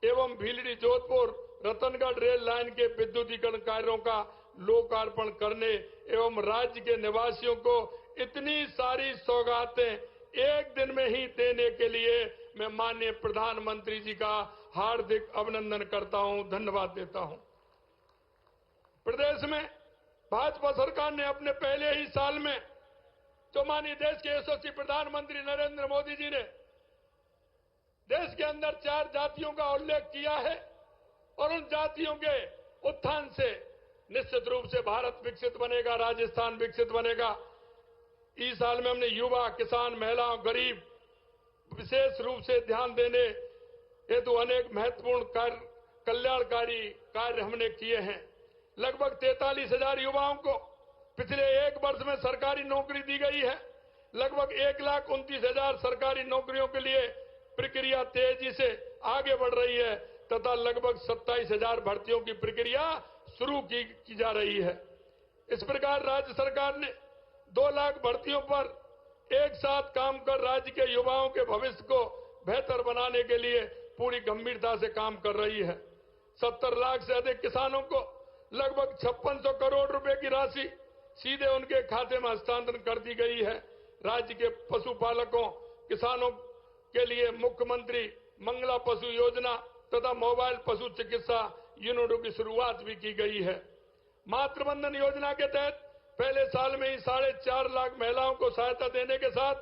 एवं भीलडी, जोधपुर, रतनगढ़ रेल लाइन के विद्युतीकरण कार्यों का लोकार्पण करने एवं राज्य के निवासियों को इतनी सारी सौगातें एक दिन में ही देने के लिए मैं माननीय प्रधानमंत्री जी का हार्दिक अभिनंदन करता हूं, धन्यवाद देता हूं। प्रदेश में भाजपा सरकार ने अपने पहले ही साल में जो माननीय देश के यशस्वी प्रधानमंत्री नरेंद्र मोदी जी ने देश के अंदर 4 जातियों का उल्लेख किया है और उन जातियों के उत्थान से निश्चित रूप से भारत विकसित बनेगा, राजस्थान विकसित बनेगा। इस साल में हमने युवा, किसान, महिलाओं, गरीब विशेष रूप से ध्यान देने हेतु अनेक महत्वपूर्ण कल्याणकारी कार्य हमने किए हैं। लगभग 43,000 युवाओं को पिछले 1 वर्ष में सरकारी नौकरी दी गई है। लगभग 1,29,000 सरकारी नौकरियों के लिए प्रक्रिया तेजी से आगे बढ़ रही है तथा लगभग 27,000 भर्तियों की प्रक्रिया शुरू की जा रही है। इस प्रकार राज्य सरकार ने 2 लाख भर्तियों पर एक साथ काम कर राज्य के युवाओं के भविष्य को बेहतर बनाने के लिए पूरी गंभीरता से काम कर रही है। 70 लाख से अधिक किसानों को लगभग 5600 करोड़ रुपए की राशि सीधे उनके खाते में हस्तांतरण कर दी गई है। राज्य के पशुपालकों, किसानों के लिए मुख्यमंत्री मंगला पशु योजना तथा मोबाइल पशु चिकित्सा यूनिटों की शुरुआत भी की गई है। मातृवंदन योजना के तहत पहले साल में ही 4.5 लाख महिलाओं को सहायता देने के साथ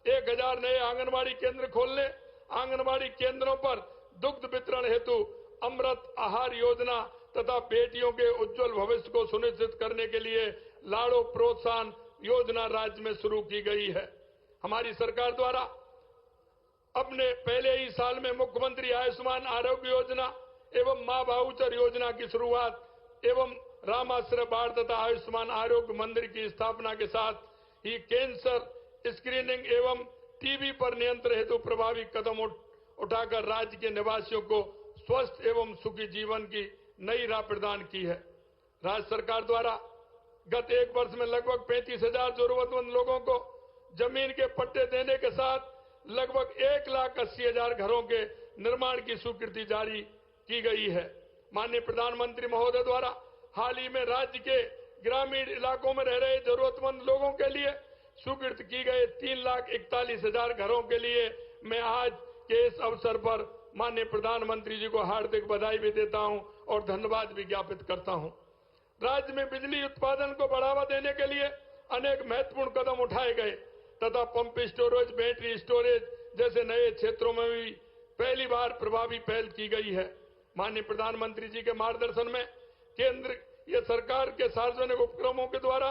1000 नए आंगनबाड़ी केंद्र खोलने, आंगनबाड़ी केंद्रों पर दुग्ध वितरण हेतु अमृत आहार योजना तथा बेटियों के उज्जवल भविष्य को सुनिश्चित करने के लिए लाड़ो प्रोत्साहन योजना राज्य में शुरू की गई है। हमारी सरकार द्वारा अपने पहले ही साल में मुख्यमंत्री आयुष्मान आरोग्य योजना एवं मां भाऊचर योजना की शुरुआत एवं रामाश्रय बाढ़ तथा आयुष्मान आरोग्य मंदिर की स्थापना के साथ ही कैंसर स्क्रीनिंग एवं टीबी पर नियंत्रण हेतु प्रभावी कदम उठाकर राज्य के निवासियों को स्वस्थ एवं सुखी जीवन की नई राह प्रदान की है। राज्य सरकार द्वारा गत 1 वर्ष में लगभग 35,000 जरूरतमंद लोगों को जमीन के पट्टे देने के साथ लगभग 1,80,000 घरों के निर्माण की स्वीकृति जारी की गई है। माननीय प्रधानमंत्री महोदय द्वारा हाल ही में राज्य के ग्रामीण इलाकों में रह रहे जरूरतमंद लोगों के लिए स्वीकृत की गए 3,41,000 घरों के लिए मैं आज के इस अवसर पर माननीय प्रधानमंत्री जी को हार्दिक बधाई भी देता हूं और धन्यवाद भी ज्ञापित करता हूं। राज्य में बिजली उत्पादन को बढ़ावा देने के लिए अनेक महत्वपूर्ण कदम उठाए गए तथा पंप स्टोरेज, बैटरी स्टोरेज जैसे नए क्षेत्रों में भी पहली बार प्रभावी पहल की गई है। माननीय प्रधानमंत्री जी के मार्गदर्शन में केंद्र या सरकार के सार्वजनिक उपक्रमों के द्वारा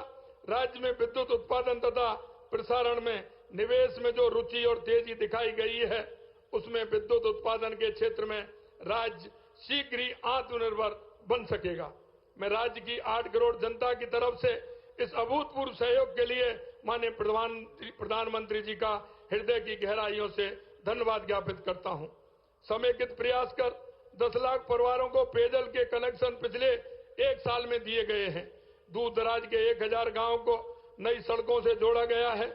राज्य में विद्युत उत्पादन तथा प्रसारण में निवेश में जो रुचि और तेजी दिखाई गई है, उसमें विद्युत उत्पादन के क्षेत्र में राज्य शीघ्र ही आत्मनिर्भर बन सकेगा। मैं राज्य की 8 करोड़ जनता की तरफ से इस अभूतपूर्व सहयोग के लिए माननीय प्रधानमंत्री जी का हृदय की गहराइयों से धन्यवाद ज्ञापित करता हूं। समेकित प्रयास कर 10 लाख परिवारों को पेयजल के कनेक्शन पिछले 1 साल में दिए गए हैं। दूर दराज के 1000 गांवों को नई सड़कों से जोड़ा गया है।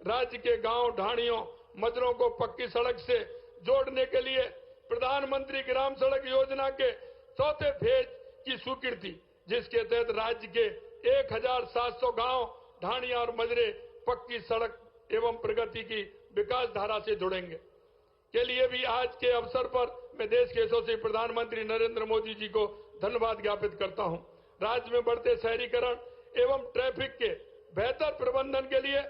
राज्य के गांव, ढाणियों, मजरों को पक्की सड़क से जोड़ने के लिए प्रधानमंत्री ग्राम सड़क योजना के 4थे फेज की स्वीकृति, जिसके तहत राज्य के 1700 गांव, ढाणियां और मजरे पक्की सड़क एवं प्रगति की विकास धारा से जुड़ेंगे के लिए भी आज के अवसर पर मैं देश के यशस्वी प्रधानमंत्री नरेंद्र मोदी जी को धन्यवाद ज्ञापित करता हूं। राज्य में बढ़ते शहरीकरण एवं ट्रैफिक के बेहतर प्रबंधन के लिए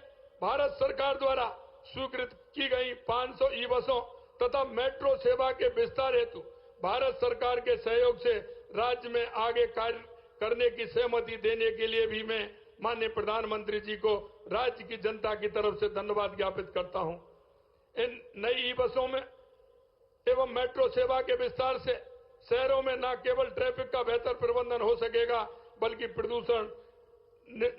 भारत सरकार द्वारा स्वीकृत की गई 500 ई बसों तथा मेट्रो सेवा के विस्तार हेतु भारत सरकार के सहयोग से राज्य में आगे कार्य करने की सहमति देने के लिए भी मैं माननीय प्रधानमंत्री जी को राज्य की जनता की तरफ से धन्यवाद ज्ञापित करता हूं। इन नई ई बसों में एवं मेट्रो सेवा के विस्तार से शहरों में न केवल ट्रैफिक का बेहतर प्रबंधन हो सकेगा बल्कि प्रदूषण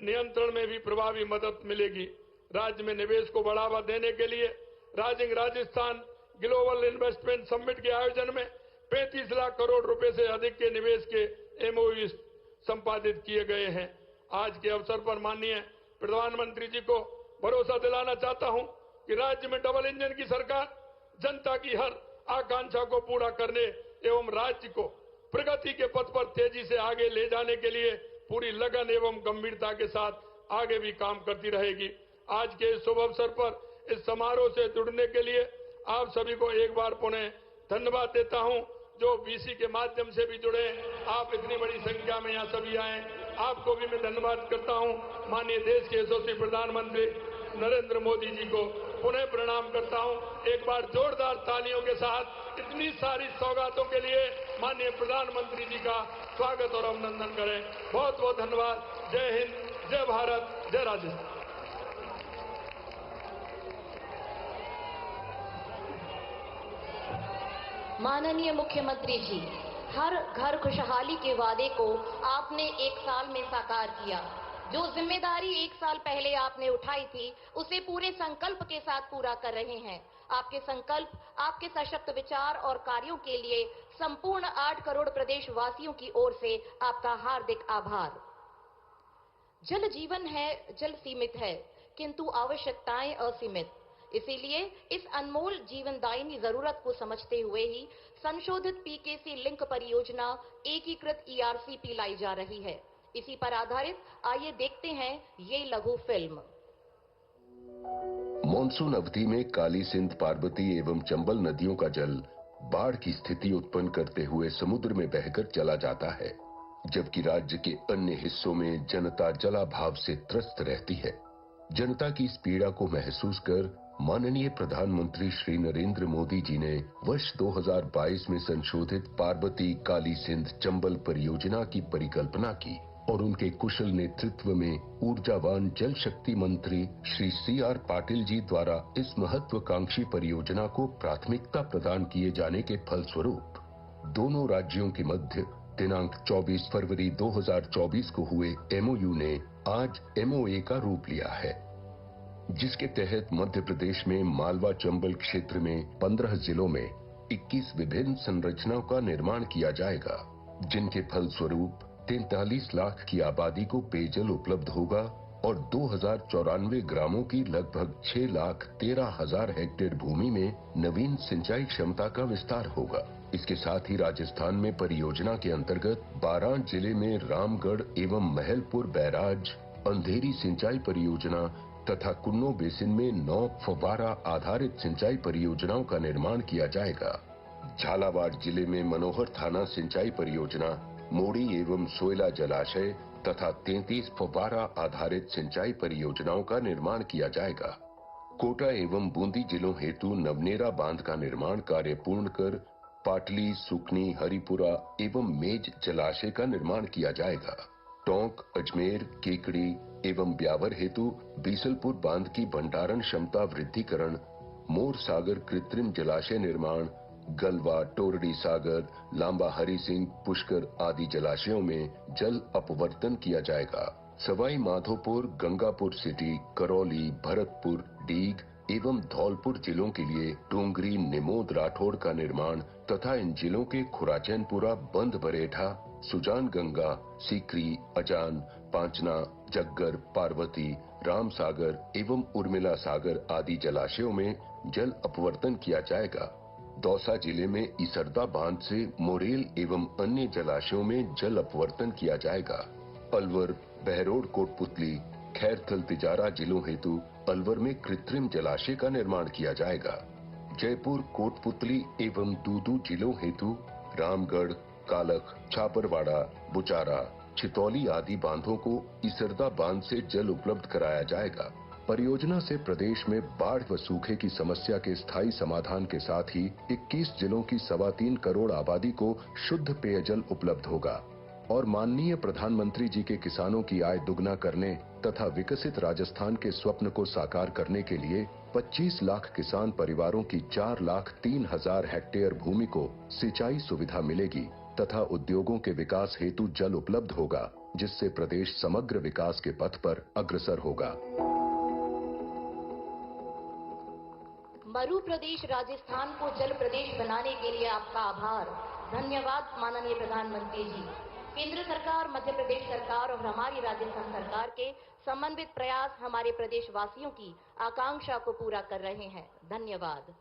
नियंत्रण में भी प्रभावी मदद मिलेगी। राज्य में निवेश को बढ़ावा देने के लिए राजस्थान ग्लोबल इन्वेस्टमेंट समिट के आयोजन में 35 लाख करोड़ रुपए से अधिक के निवेश के एमओयू संपादित किए गए हैं। आज के अवसर पर माननीय प्रधानमंत्री जी को भरोसा दिलाना चाहता हूं कि राज्य में डबल इंजन की सरकार जनता की हर आकांक्षा को पूरा करने एवं राज्य को प्रगति के पथ पर तेजी से आगे ले जाने के लिए पूरी लगन एवं गंभीरता के साथ आगे भी काम करती रहेगी। आज के इस शुभ अवसर पर इस समारोह से जुड़ने के लिए आप सभी को एक बार पुनः धन्यवाद देता हूं। जो बीसी के माध्यम से भी जुड़े, आप इतनी बड़ी संख्या में यहाँ सभी आए, आपको भी मैं धन्यवाद करता हूं। माननीय देश के यशस्वी प्रधानमंत्री नरेंद्र मोदी जी को पुनः प्रणाम करता हूं। एक बार जोरदार तालियों के साथ इतनी सारी सौगातों के लिए माननीय प्रधानमंत्री जी का स्वागत और अभिनंदन करें। बहुत बहुत धन्यवाद। जय हिंद, जय भारत, जय राजस्थान। माननीय मुख्यमंत्री जी, हर घर खुशहाली के वादे को आपने 1 साल में साकार किया। जो जिम्मेदारी 1 साल पहले आपने उठाई थी उसे पूरे संकल्प के साथ पूरा कर रहे हैं। आपके संकल्प, आपके सशक्त विचार और कार्यों के लिए संपूर्ण 8 करोड़ प्रदेशवासियों की ओर से आपका हार्दिक आभार। जल जीवन है, जल सीमित है, किंतु आवश्यकताएं असीमित। इसीलिए इस अनमोल जीवनदायिनी जरूरत को समझते हुए ही संशोधित पीकेसी लिंक परियोजना एकीकृत ईआरसीपी लाई जा रही है। इसी पर आधारित आइए देखते हैं ये लघु फिल्म। मॉनसून अवधि में काली सिंध, पार्वती एवं चंबल नदियों का जल बाढ़ की स्थिति उत्पन्न करते हुए समुद्र में बहकर चला जाता है, जबकि राज्य के अन्य हिस्सों में जनता जलाभाव से त्रस्त रहती है। जनता की इस पीड़ा को महसूस कर माननीय प्रधानमंत्री श्री नरेंद्र मोदी जी ने वर्ष 2022 में संशोधित पार्वती, काली सिंध, चंबल परियोजना की परिकल्पना की और उनके कुशल नेतृत्व में ऊर्जावान जल शक्ति मंत्री श्री CR पाटिल जी द्वारा इस महत्वाकांक्षी परियोजना को प्राथमिकता प्रदान किए जाने के फलस्वरूप दोनों राज्यों के मध्य दिनांक 24 फरवरी 2024 को हुए MOU ने आज MOA का रूप लिया है, जिसके तहत मध्य प्रदेश में मालवा चंबल क्षेत्र में 15 जिलों में 21 विभिन्न संरचनाओं का निर्माण किया जाएगा, जिनके फलस्वरूप 43 लाख की आबादी को पेयजल उपलब्ध होगा और 2094 ग्रामों की लगभग 6,13,000 हेक्टेयर भूमि में नवीन सिंचाई क्षमता का विस्तार होगा। इसके साथ ही राजस्थान में परियोजना के अंतर्गत 12 जिले में रामगढ़ एवं महलपुर बैराज, अंधेरी सिंचाई परियोजना तथा कुन्नो बेसिन में 9 फव्वारा आधारित सिंचाई परियोजनाओं का निर्माण किया जाएगा। झालावाड़ जिले में मनोहर थाना सिंचाई परियोजना, मोड़ी एवं सोयला जलाशय तथा 33 फव्वारा आधारित सिंचाई परियोजनाओं का निर्माण किया जाएगा। कोटा एवं बूंदी जिलों हेतु नवनेरा बांध का निर्माण कार्य पूर्ण कर पाटली, सुकनी, हरिपुरा एवं मेज जलाशय का निर्माण किया जाएगा। टोंक, अजमेर, केकड़ी एवं ब्यावर हेतु बीसलपुर बांध की भंडारण क्षमता वृद्धिकरण, मोर सागर कृत्रिम जलाशय निर्माण, गलवा, टोरडी सागर, लांबा हरि सिंह, पुष्कर आदि जलाशयों में जल अपवर्तन किया जाएगा। सवाई माधोपुर, गंगापुर सिटी, करौली, भरतपुर, डीग एवं धौलपुर जिलों के लिए डोंगरी, निमोद, राठौड़ का निर्माण तथा इन जिलों के खुराचैनपुरा, बंद बरेठा, सुजान गंगा, सीकरी, अजान, पांचना, जग्गर, पार्वती, राम सागर एवं उर्मिला सागर आदि जलाशयों में जल अपवर्तन किया जाएगा। दौसा जिले में इसरदा बांध से मोरेल एवं अन्य जलाशयों में जल अपवर्तन किया जाएगा। अलवर, बहरोड, कोटपुतली, खैरथल, तिजारा जिलों हेतु अलवर में कृत्रिम जलाशय का निर्माण किया जाएगा। जयपुर, कोटपुतली एवं दूदू जिलों हेतु रामगढ़, कालख, छापरवाड़ा, बुचारा, छितौली आदि बांधों को इसरदा बांध से जल उपलब्ध कराया जाएगा। परियोजना से प्रदेश में बाढ़ व सूखे की समस्या के स्थायी समाधान के साथ ही 21 जिलों की 3.25 करोड़ आबादी को शुद्ध पेयजल उपलब्ध होगा और माननीय प्रधानमंत्री जी के किसानों की आय दुगना करने तथा विकसित राजस्थान के स्वप्न को साकार करने के लिए 25 लाख किसान परिवारों की 4,03,000 हेक्टेयर भूमि को सिंचाई सुविधा मिलेगी तथा उद्योगों के विकास हेतु जल उपलब्ध होगा, जिससे प्रदेश समग्र विकास के पथ पर अग्रसर होगा। मरु प्रदेश राजस्थान को जल प्रदेश बनाने के लिए आपका आभार। धन्यवाद माननीय प्रधानमंत्री जी। केंद्र सरकार, मध्य प्रदेश सरकार और हमारी राजस्थान सरकार के समन्वित प्रयास हमारे प्रदेशवासियों की आकांक्षा को पूरा कर रहे हैं। धन्यवाद।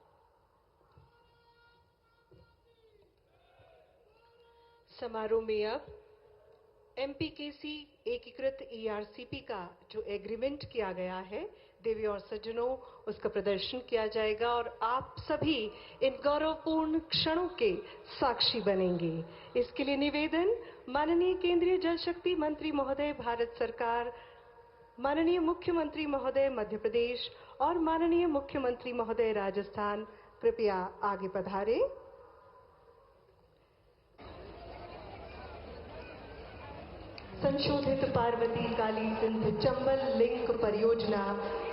समारोह में अब एमपीकेसी एकीकृत ईआरसीपी का जो एग्रीमेंट किया गया है, देवी और सज्जनों, उसका प्रदर्शन किया जाएगा और आप सभी इन गौरवपूर्ण क्षणों के साक्षी बनेंगे। इसके लिए निवेदन माननीय केंद्रीय जल शक्ति मंत्री महोदय भारत सरकार, माननीय मुख्यमंत्री महोदय मध्य प्रदेश और माननीय मुख्यमंत्री महोदय राजस्थान, कृपया आगे पधारें। संशोधित पार्वती काली सिंध चंबल लिंक परियोजना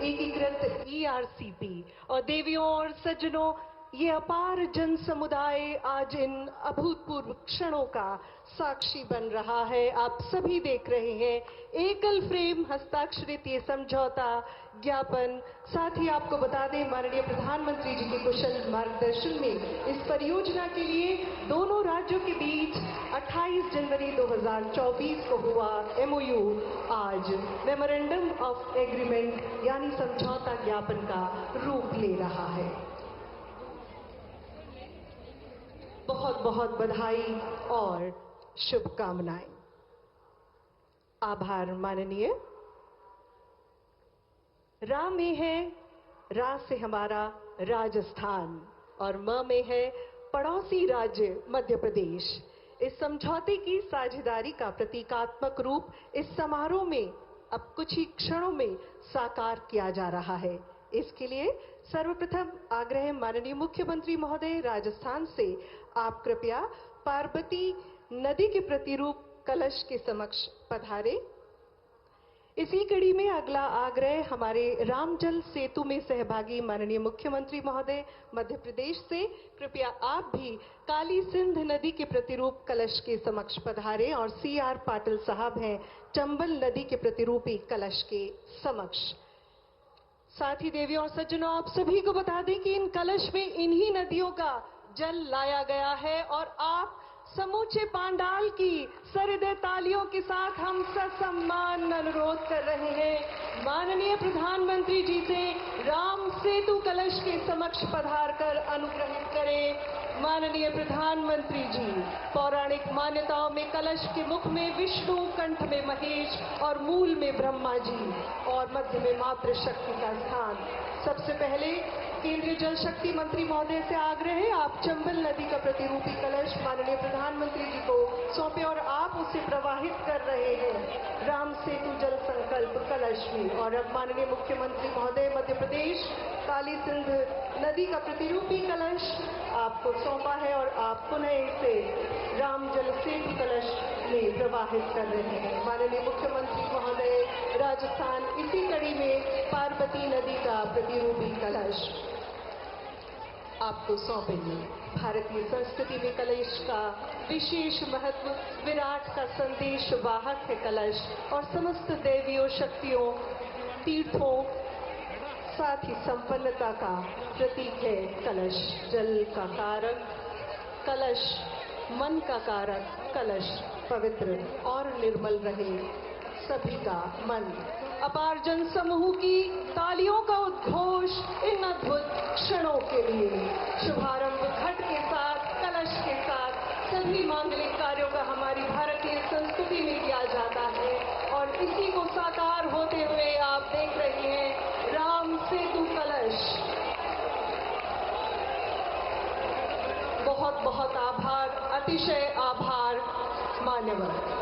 एकीकृत ईआरसीपी और देवियों और सज्जनों, ये अपार जन समुदाय आज इन अभूतपूर्व क्षणों का साक्षी बन रहा है। आप सभी देख रहे हैं एकल फ्रेम हस्ताक्षरित ये समझौता ज्ञापन। साथ ही आपको बता दें, माननीय प्रधानमंत्री जी के कुशल मार्गदर्शन में इस परियोजना के लिए दोनों राज्यों के बीच 28 जनवरी 2024 को हुआ एमओयू आज मेमोरेंडम ऑफ एग्रीमेंट यानी समझौता ज्ञापन का रूप ले रहा है। बहुत बहुत बधाई और शुभकामनाएं। आभार माननीय। रा में है, रा से हमारा राजस्थान और म में है पड़ोसी राज्य मध्य प्रदेश। इस समझौते की साझेदारी का प्रतीकात्मक रूप इस समारोह में अब कुछ ही क्षणों में साकार किया जा रहा है। इसके लिए सर्वप्रथम आग्रह माननीय मुख्यमंत्री महोदय राजस्थान से, आप कृपया पार्वती नदी के प्रतिरूप कलश के समक्ष पधारे। इसी कड़ी में अगला आग्रह हमारे रामजल सेतु में सहभागी माननीय मुख्यमंत्री महोदय मध्य प्रदेश से, कृपया आप भी काली सिंध नदी के प्रतिरूप कलश के समक्ष पधारे और सीआर पाटिल साहब हैं चंबल नदी के प्रतिरूपी कलश के समक्ष। साथ ही देवी और सज्जनों, आप सभी को बता दें कि इन कलश में इन्हीं नदियों का जल लाया गया है और आप समूचे पांडाल की सहृदय तालियों के साथ हम ससम्मान अनुरोध कर रहे हैं माननीय प्रधानमंत्री जी से राम सेतु कलश के समक्ष पधार कर अनुग्रहित करें। माननीय प्रधानमंत्री जी, पौराणिक मान्यताओं में कलश के मुख में विष्णु, कंठ में महेश और मूल में ब्रह्मा जी और मध्य में मातृशक्ति का स्थान। सबसे पहले केंद्रीय जल शक्ति मंत्री महोदय से आग्रह है, आप चंबल नदी का प्रतिरूपी कलश माननीय प्रधानमंत्री जी को सौंपे और आप उसे प्रवाहित कर रहे हैं राम सेतु जल संकल्प कलश में। और अब माननीय मुख्यमंत्री महोदय मध्य प्रदेश काली सिंध नदी का प्रतिरूपी कलश आपको सौंपा है और आप पुनः इसे राम जल सेतु कलश में प्रवाहित कर रहे हैं। माननीय मुख्यमंत्री महोदय राजस्थान इसी कड़ी में पार्वती नदी का प्रतिरूपी कलश आपको सौंपेंगे। भारतीय संस्कृति में कलश का विशेष महत्व, विराट का संदेश वाहक है कलश और समस्त देवियों, शक्तियों, तीर्थों, साथ ही संपन्नता का प्रतीक है कलश। जल का कारक कलश, मन का कारक कलश पवित्र और निर्मल रहे सभी का मन। अपार जन समूह की तालियों का उद्घोष इन अद्भुत क्षणों के लिए। शुभारंभ घट के साथ, कलश के साथ सभी मांगलिक कार्यों का हमारी भारतीय संस्कृति में किया जाता है और इसी को साकार होते हुए आप देख रहे हैं राम सेतु कलश। बहुत बहुत आभार, अतिशय आभार मान्यवर।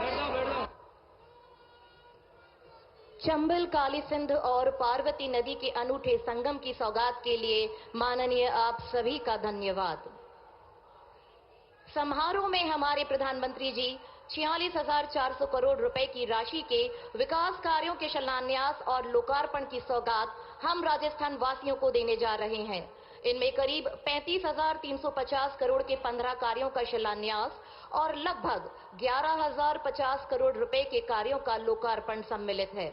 चंबल काली सिंध और पार्वती नदी के अनूठे संगम की सौगात के लिए माननीय आप सभी का धन्यवाद। समारोह में हमारे प्रधानमंत्री जी 46,400 करोड़ रुपए की राशि के विकास कार्यों के शिलान्यास और लोकार्पण की सौगात हम राजस्थान वासियों को देने जा रहे हैं। इनमें करीब 35,350 करोड़ के 15 कार्यों का शिलान्यास और लगभग 11,050 करोड़ रुपए के कार्यों का लोकार्पण सम्मिलित है।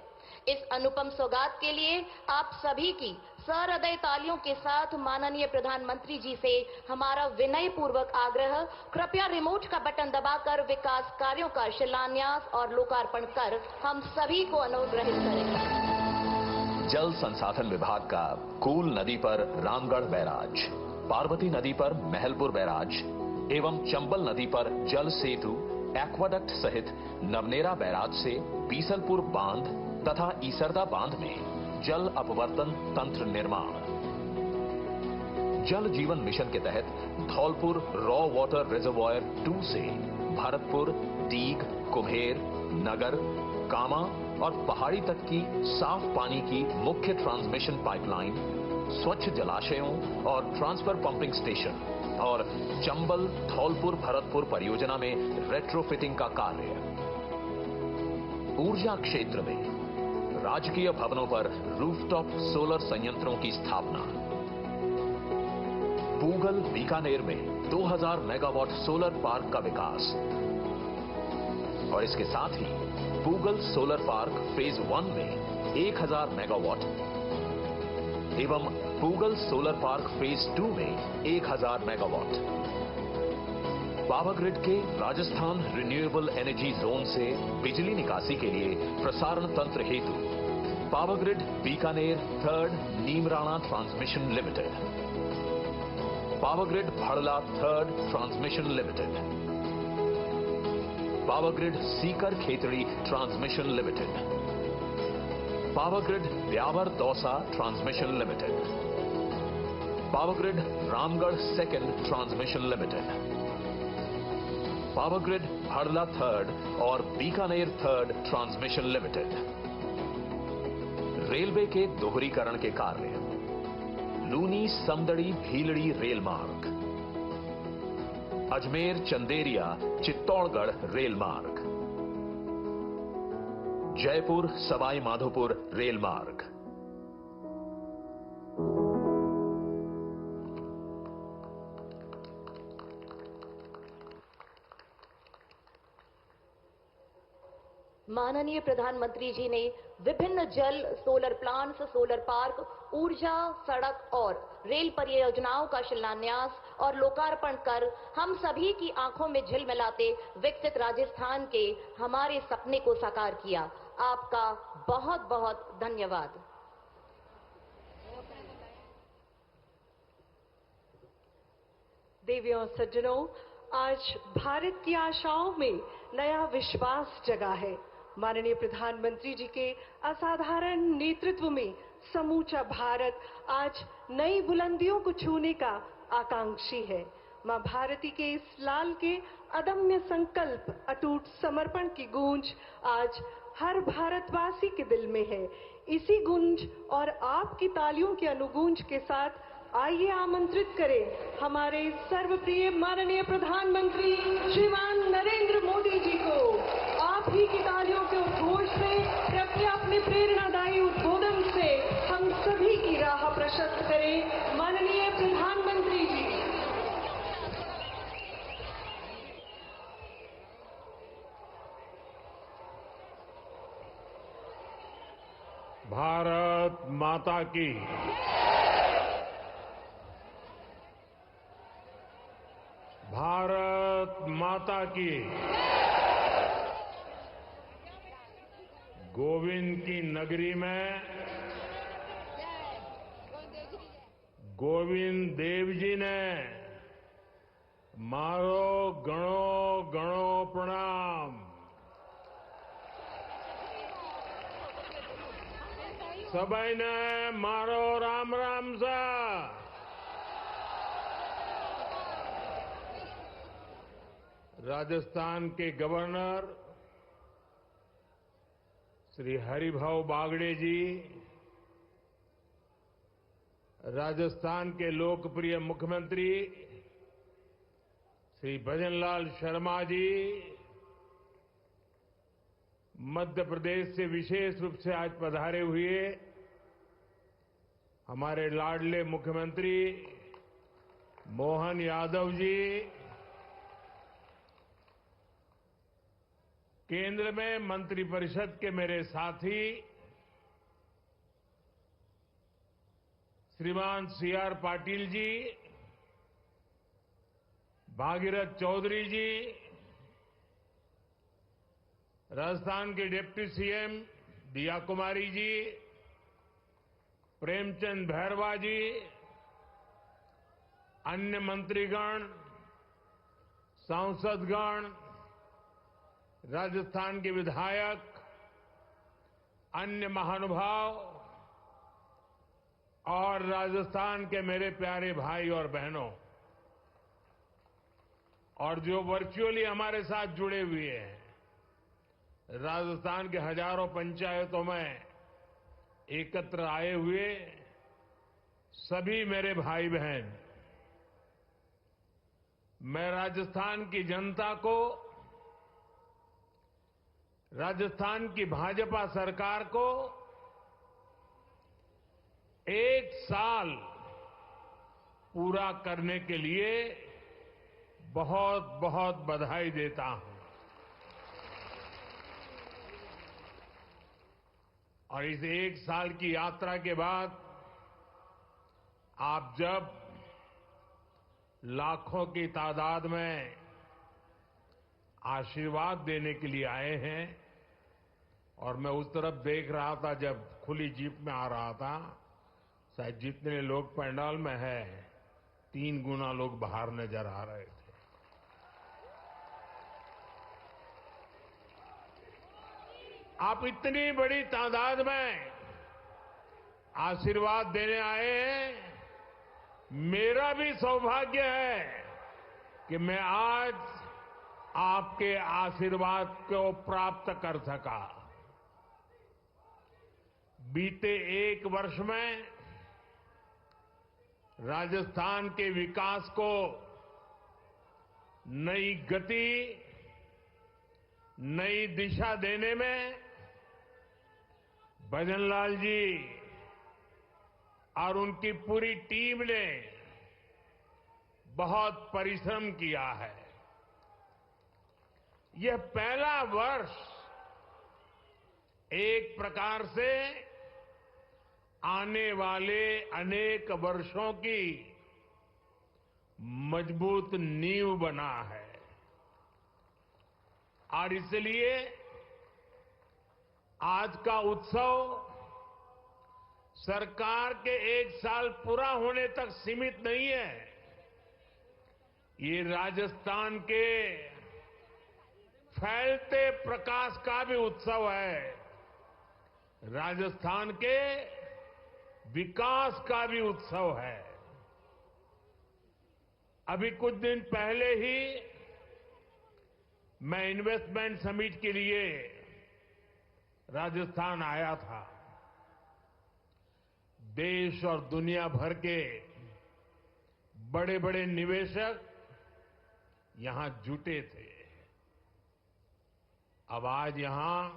इस अनुपम सौगात के लिए आप सभी की सहृदय तालियों के साथ माननीय प्रधानमंत्री जी से हमारा विनय पूर्वक आग्रह, कृपया रिमोट का बटन दबाकर विकास कार्यों का शिलान्यास और लोकार्पण कर हम सभी को अनुग्रहित करें। जल संसाधन विभाग का कूल नदी पर रामगढ़ बैराज, पार्वती नदी पर महलपुर बैराज एवं चंबल नदी पर जल सेतु, एक्वाडक्ट सहित नवनेरा बैराज से बीसलपुर बांध तथा ईसरदा बांध में जल अपवर्तन तंत्र निर्माण। जल जीवन मिशन के तहत धौलपुर रॉ वाटर रिजर्वायर 2 से भरतपुर, डीग, कुम्हेर, नगर, कामा और पहाड़ी तक की साफ पानी की मुख्य ट्रांसमिशन पाइपलाइन, स्वच्छ जलाशयों और ट्रांसफर पंपिंग स्टेशन और चंबल धौलपुर भरतपुर परियोजना में रेट्रोफिटिंग का कार्य। ऊर्जा क्षेत्र में राजकीय भवनों पर रूफटॉप सोलर संयंत्रों की स्थापना। पूगल बीकानेर में 2000 मेगावाट सोलर पार्क का विकास और इसके साथ ही पूगल सोलर पार्क फेज 1 में 1000 मेगावाट एवं पूगल सोलर पार्क फेज 2 में 1000 मेगावाट। पावर ग्रिड के राजस्थान रिन्यूएबल एनर्जी जोन से बिजली निकासी के लिए प्रसारण तंत्र हेतु power grid Bikaner 3rd Neemrana transmission limited, power grid Bhadla 3rd transmission limited, power grid Sikar Khetri transmission limited, power grid Beawar Dausa transmission limited, power grid Ramgarh 2nd transmission limited, power grid Bhadla 3rd और Bikaner 3rd transmission limited. Railway के दोहरीकरण के कार्य, लूनी समदड़ी भीलड़ी रेल मार्ग, Ajmer Chanderiya Chittorgarh rail मार्ग, Jaipur Sawai Madhopur rail मार्ग, माननीय प्रधानमंत्री जी ने विभिन्न जल, सोलर प्लांट्स, सोलर पार्क, ऊर्जा, सड़क और रेल परियोजनाओं का शिलान्यास और लोकार्पण कर हम सभी की आंखों में झिलमिलाते विकसित राजस्थान के हमारे सपने को साकार किया। आपका बहुत बहुत धन्यवाद। देवियों और सज्जनों, आज भारत की आशाओं में नया विश्वास जगा है। माननीय प्रधानमंत्री जी के असाधारण नेतृत्व में समूचा भारत आज नई बुलंदियों को छूने का आकांक्षी है। मां भारती के इस लाल के अदम्य संकल्प, अटूट समर्पण की गूंज आज हर भारतवासी के दिल में है। इसी गूंज और आपकी तालियों की अनुगूंज के साथ आइए आमंत्रित करें हमारे सर्वप्रिय माननीय प्रधानमंत्री श्रीमान नरेंद्र मोदी जी को। आप ही की तालियों के उद्घोष से, कृपया अपने प्रेरणादायी उद्बोधन से हम सभी की राह प्रशस्त करें। माननीय प्रधानमंत्री जी। भारत माता की। भारत माता की। गोविंद की नगरी में गोविंद देव जी ने मारो गणो गणो प्रणाम। सबाई ने मारो राम राम सा। राजस्थान के गवर्नर श्री हरिभाऊ बागड़े जी, राजस्थान के लोकप्रिय मुख्यमंत्री श्री भजनलाल शर्मा जी, मध्य प्रदेश से विशेष रूप से आज पधारे हुए हमारे लाडले मुख्यमंत्री मोहन यादव जी, केंद्र में मंत्रिपरिषद के मेरे साथी श्रीमान सीआर पाटिल जी, भागीरथ चौधरी जी, राजस्थान के डिप्टी सीएम दिया कुमारी जी, प्रेमचंद भैरवा जी, अन्य मंत्रीगण, सांसदगण, राजस्थान के विधायक, अन्य महानुभाव और राजस्थान के मेरे प्यारे भाई और बहनों, और जो वर्चुअली हमारे साथ जुड़े हुए हैं, राजस्थान के हजारों पंचायतों में एकत्र आए हुए सभी मेरे भाई बहन, मैं राजस्थान की जनता को, राजस्थान की भाजपा सरकार को 1 साल पूरा करने के लिए बहुत बहुत बधाई देता हूं। और इस 1 साल की यात्रा के बाद आप जब लाखों की तादाद में आशीर्वाद देने के लिए आए हैं, और मैं उस तरफ देख रहा था जब खुली जीप में आ रहा था, शायद जितने लोग पंडाल में हैं 3 गुना लोग बाहर नजर आ रहे थे। आप इतनी बड़ी तादाद में आशीर्वाद देने आए हैं, मेरा भी सौभाग्य है कि मैं आज आपके आशीर्वाद को प्राप्त कर सका। बीते 1 वर्ष में राजस्थान के विकास को नई गति, नई दिशा देने में भजनलाल जी और उनकी पूरी टीम ने बहुत परिश्रम किया है। यह पहला वर्ष एक प्रकार से आने वाले अनेक वर्षों की मजबूत नींव बना है, और इसलिए आज का उत्सव सरकार के 1 साल पूरा होने तक सीमित नहीं है। ये राजस्थान के फैलते प्रकाश का भी उत्सव है, राजस्थान के विकास का भी उत्सव है। अभी कुछ दिन पहले ही मैं इन्वेस्टमेंट समिट के लिए राजस्थान आया था। देश और दुनिया भर के बड़े बड़े निवेशक यहां जुटे थे। अब आज यहां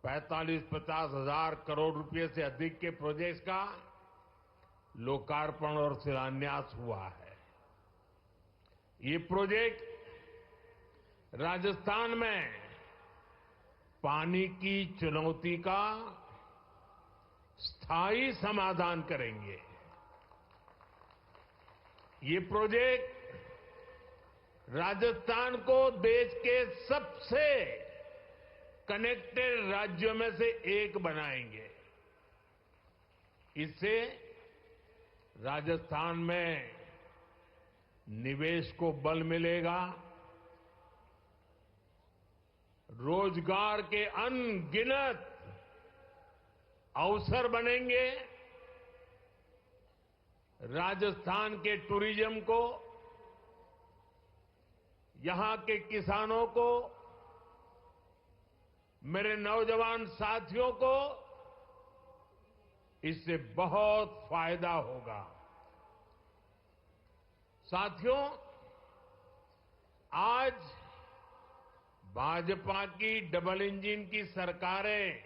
45-50 हजार करोड़ रुपए से अधिक के प्रोजेक्ट्स का लोकार्पण और शिलान्यास हुआ है। ये प्रोजेक्ट राजस्थान में पानी की चुनौती का स्थायी समाधान करेंगे। ये प्रोजेक्ट राजस्थान को देश के सबसे कनेक्टेड राज्यों में से एक बनाएंगे। इससे राजस्थान में निवेश को बल मिलेगा, रोजगार के अनगिनत अवसर बनेंगे, राजस्थान के टूरिज्म को, यहां के किसानों को मेरे नौजवान साथियों को इससे बहुत फायदा होगा। साथियों, आज भाजपा की डबल इंजन की सरकारें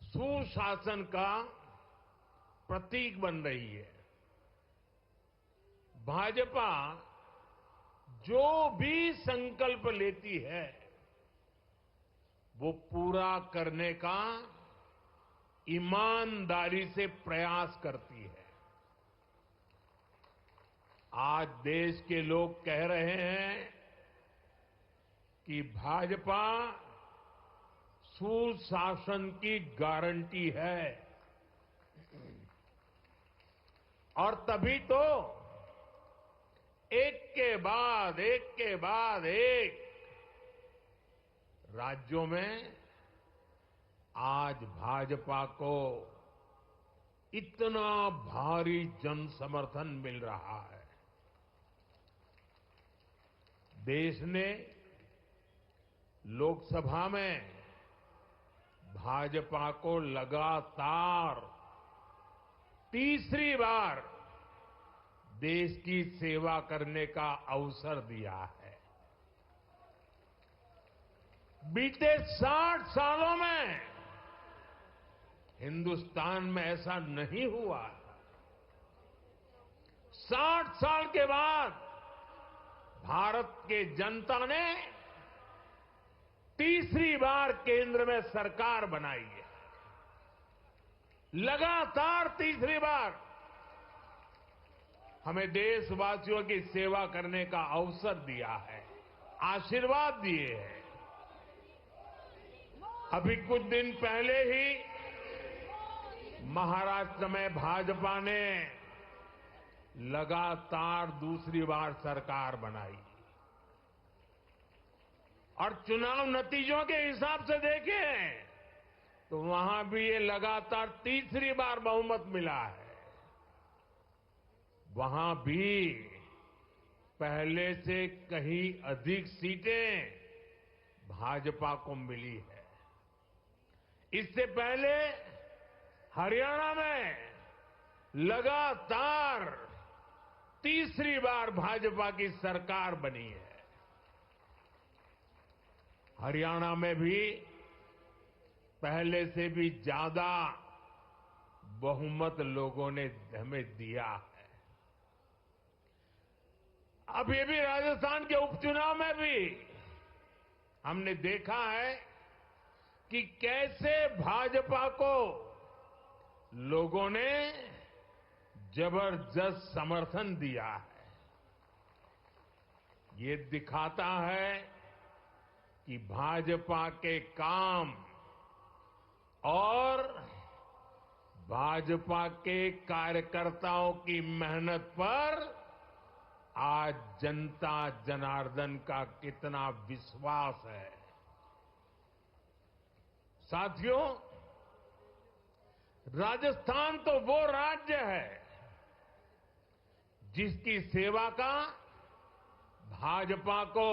सुशासन का प्रतीक बन रही है। भाजपा जो भी संकल्प लेती है वो पूरा करने का ईमानदारी से प्रयास करती है। आज देश के लोग कह रहे हैं कि भाजपा सुशासन की गारंटी है, और तभी तो एक के बाद एक राज्यों में आज भाजपा को इतना भारी जन समर्थन मिल रहा है। देश ने लोकसभा में भाजपा को लगातार तीसरी बार देश की सेवा करने का अवसर दिया है। बीते 60 सालों में हिंदुस्तान में ऐसा नहीं हुआ। 60 साल के बाद भारत के जनता ने तीसरी बार केंद्र में सरकार बनाई है। लगातार तीसरी बार हमें देशवासियों की सेवा करने का अवसर दिया है, आशीर्वाद दिए हैं। अभी कुछ दिन पहले ही महाराष्ट्र में भाजपा ने लगातार दूसरी बार सरकार बनाई, और चुनाव नतीजों के हिसाब से देखें तो वहां भी ये लगातार तीसरी बार बहुमत मिला है। वहां भी पहले से कहीं अधिक सीटें भाजपा को मिली है। इससे पहले हरियाणा में लगातार तीसरी बार भाजपा की सरकार बनी है। हरियाणा में भी पहले से भी ज्यादा बहुमत लोगों ने हमें दिया है। अब ये भी राजस्थान के उपचुनाव में भी हमने देखा है कि कैसे भाजपा को लोगों ने जबरदस्त समर्थन दिया है। ये दिखाता है कि भाजपा के काम और भाजपा के कार्यकर्ताओं की मेहनत पर आज जनता जनार्दन का कितना विश्वास है। साथियों, राजस्थान तो वो राज्य है जिसकी सेवा का भाजपा को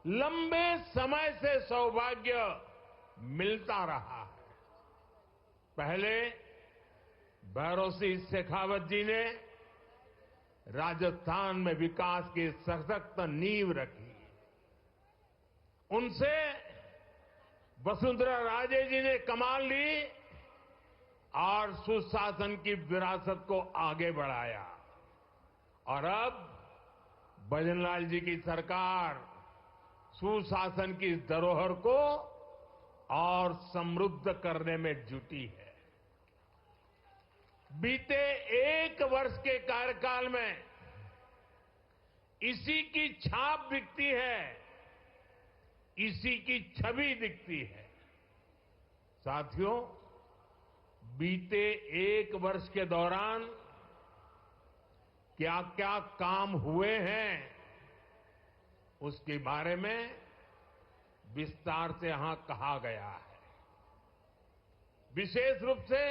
लंबे समय से सौभाग्य मिलता रहा है। पहले भैरव सिंह शेखावत जी ने राजस्थान में विकास की सशक्त नींव रखी। उनसे वसुंधरा राजे जी ने कमान ली और सुशासन की विरासत को आगे बढ़ाया, और अब भजनलाल जी की सरकार सुशासन की इस धरोहर को और समृद्ध करने में जुटी है। बीते 1 वर्ष के कार्यकाल में इसी की छाप दिखती है, इसी की छवि दिखती है। साथियों, बीते 1 वर्ष के दौरान क्या क्या काम हुए हैं उसके बारे में विस्तार से यहां कहा गया है। विशेष रूप से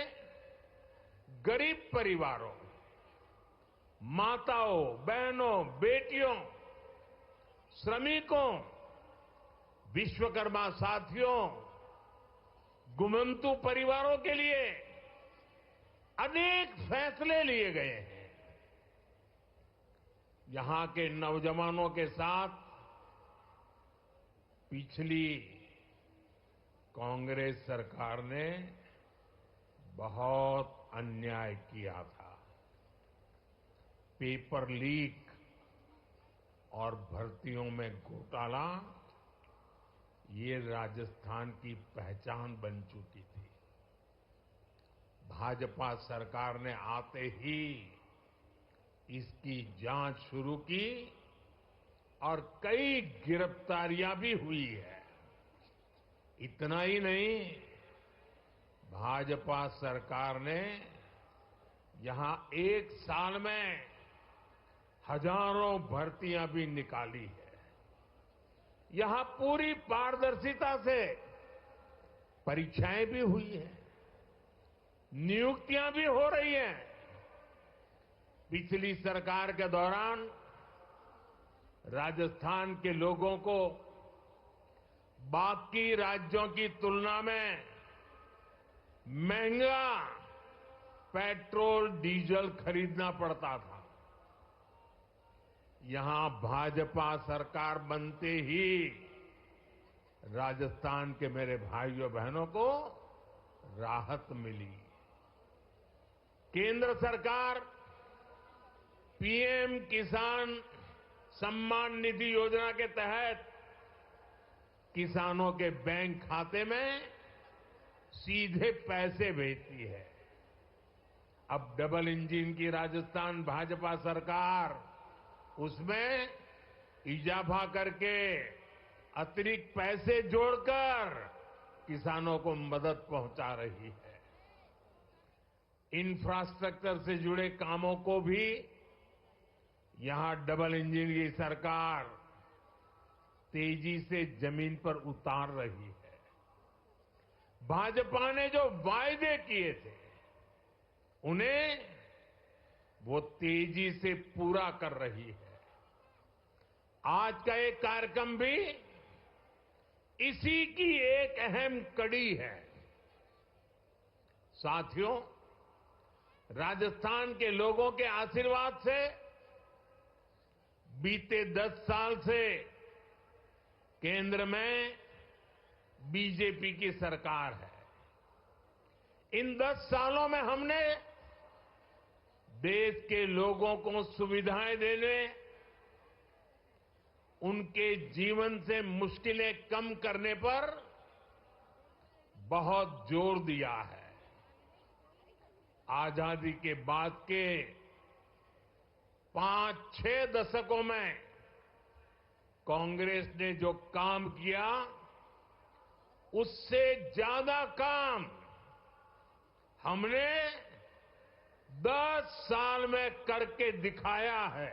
गरीब परिवारों, माताओं, बहनों, बेटियों, श्रमिकों, विश्वकर्मा साथियों, गुमंतु परिवारों के लिए अनेक फैसले लिए गए हैं। यहां के नौजवानों के साथ पिछली कांग्रेस सरकार ने बहुत अन्याय किया था। पेपर लीक और भर्तियों में घोटाला ये राजस्थान की पहचान बन चुकी थी। भाजपा सरकार ने आते ही इसकी जांच शुरू की और कई गिरफ्तारियां भी हुई है। इतना ही नहीं, भाजपा सरकार ने यहां एक साल में हजारों भर्तियां भी निकाली है। यहां पूरी पारदर्शिता से परीक्षाएं भी हुई हैं, नियुक्तियां भी हो रही हैं। पिछली सरकार के दौरान राजस्थान के लोगों को बाकी राज्यों की तुलना में महंगा पेट्रोल डीजल खरीदना पड़ता था। यहां भाजपा सरकार बनते ही राजस्थान के मेरे भाइयों बहनों को राहत मिली। केंद्र सरकार पीएम किसान सम्मान निधि योजना के तहत किसानों के बैंक खाते में सीधे पैसे भेजती है। अब डबल इंजन की राजस्थान भाजपा सरकार उसमें इजाफा करके अतिरिक्त पैसे जोड़कर किसानों को मदद पहुंचा रही है। इंफ्रास्ट्रक्चर से जुड़े कामों को भी यहां डबल इंजन की सरकार तेजी से जमीन पर उतार रही है। भाजपा ने जो वायदे किए थे उन्हें वो तेजी से पूरा कर रही है। आज का एक कार्यक्रम भी इसी की एक अहम कड़ी है। साथियों, राजस्थान के लोगों के आशीर्वाद से बीते 10 साल से केंद्र में बीजेपी की सरकार है। इन 10 सालों में हमने देश के लोगों को सुविधाएं देने, उनके जीवन से मुश्किलें कम करने पर बहुत जोर दिया है। आजादी के बाद के 5-6 दशकों में कांग्रेस ने जो काम किया उससे ज्यादा काम हमने 10 साल में करके दिखाया है।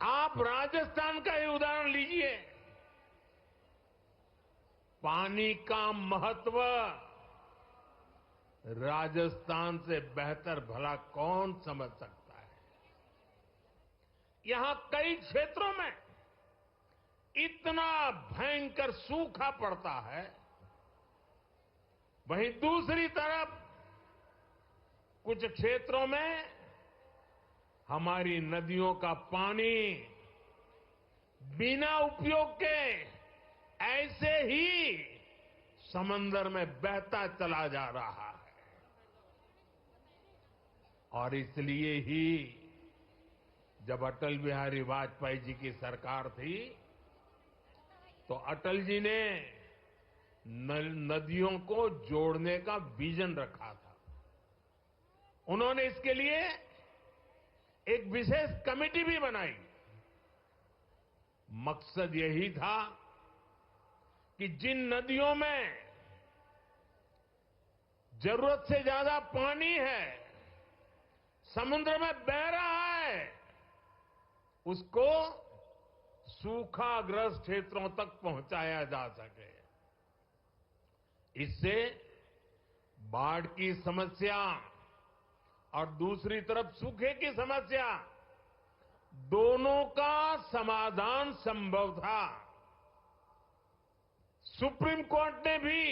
आप राजस्थान का ही उदाहरण लीजिए। पानी का महत्व राजस्थान से बेहतर भला कौन समझ सकता है। यहां कई क्षेत्रों में इतना भयंकर सूखा पड़ता है, वहीं दूसरी तरफ कुछ क्षेत्रों में हमारी नदियों का पानी बिना उपयोग के ऐसे ही समंदर में बहता चला जा रहा है। और इसलिए ही जब अटल बिहारी वाजपेयी जी की सरकार थी तो अटल जी ने नदियों को जोड़ने का विजन रखा था। उन्होंने इसके लिए एक विशेष कमेटी भी बनाई। मकसद यही था कि जिन नदियों में जरूरत से ज्यादा पानी है, समुद्र में बह रहा है, उसको सूखाग्रस्त क्षेत्रों तक पहुंचाया जा सके। इससे बाढ़ की समस्या और दूसरी तरफ सूखे की समस्या दोनों का समाधान संभव था। सुप्रीम कोर्ट ने भी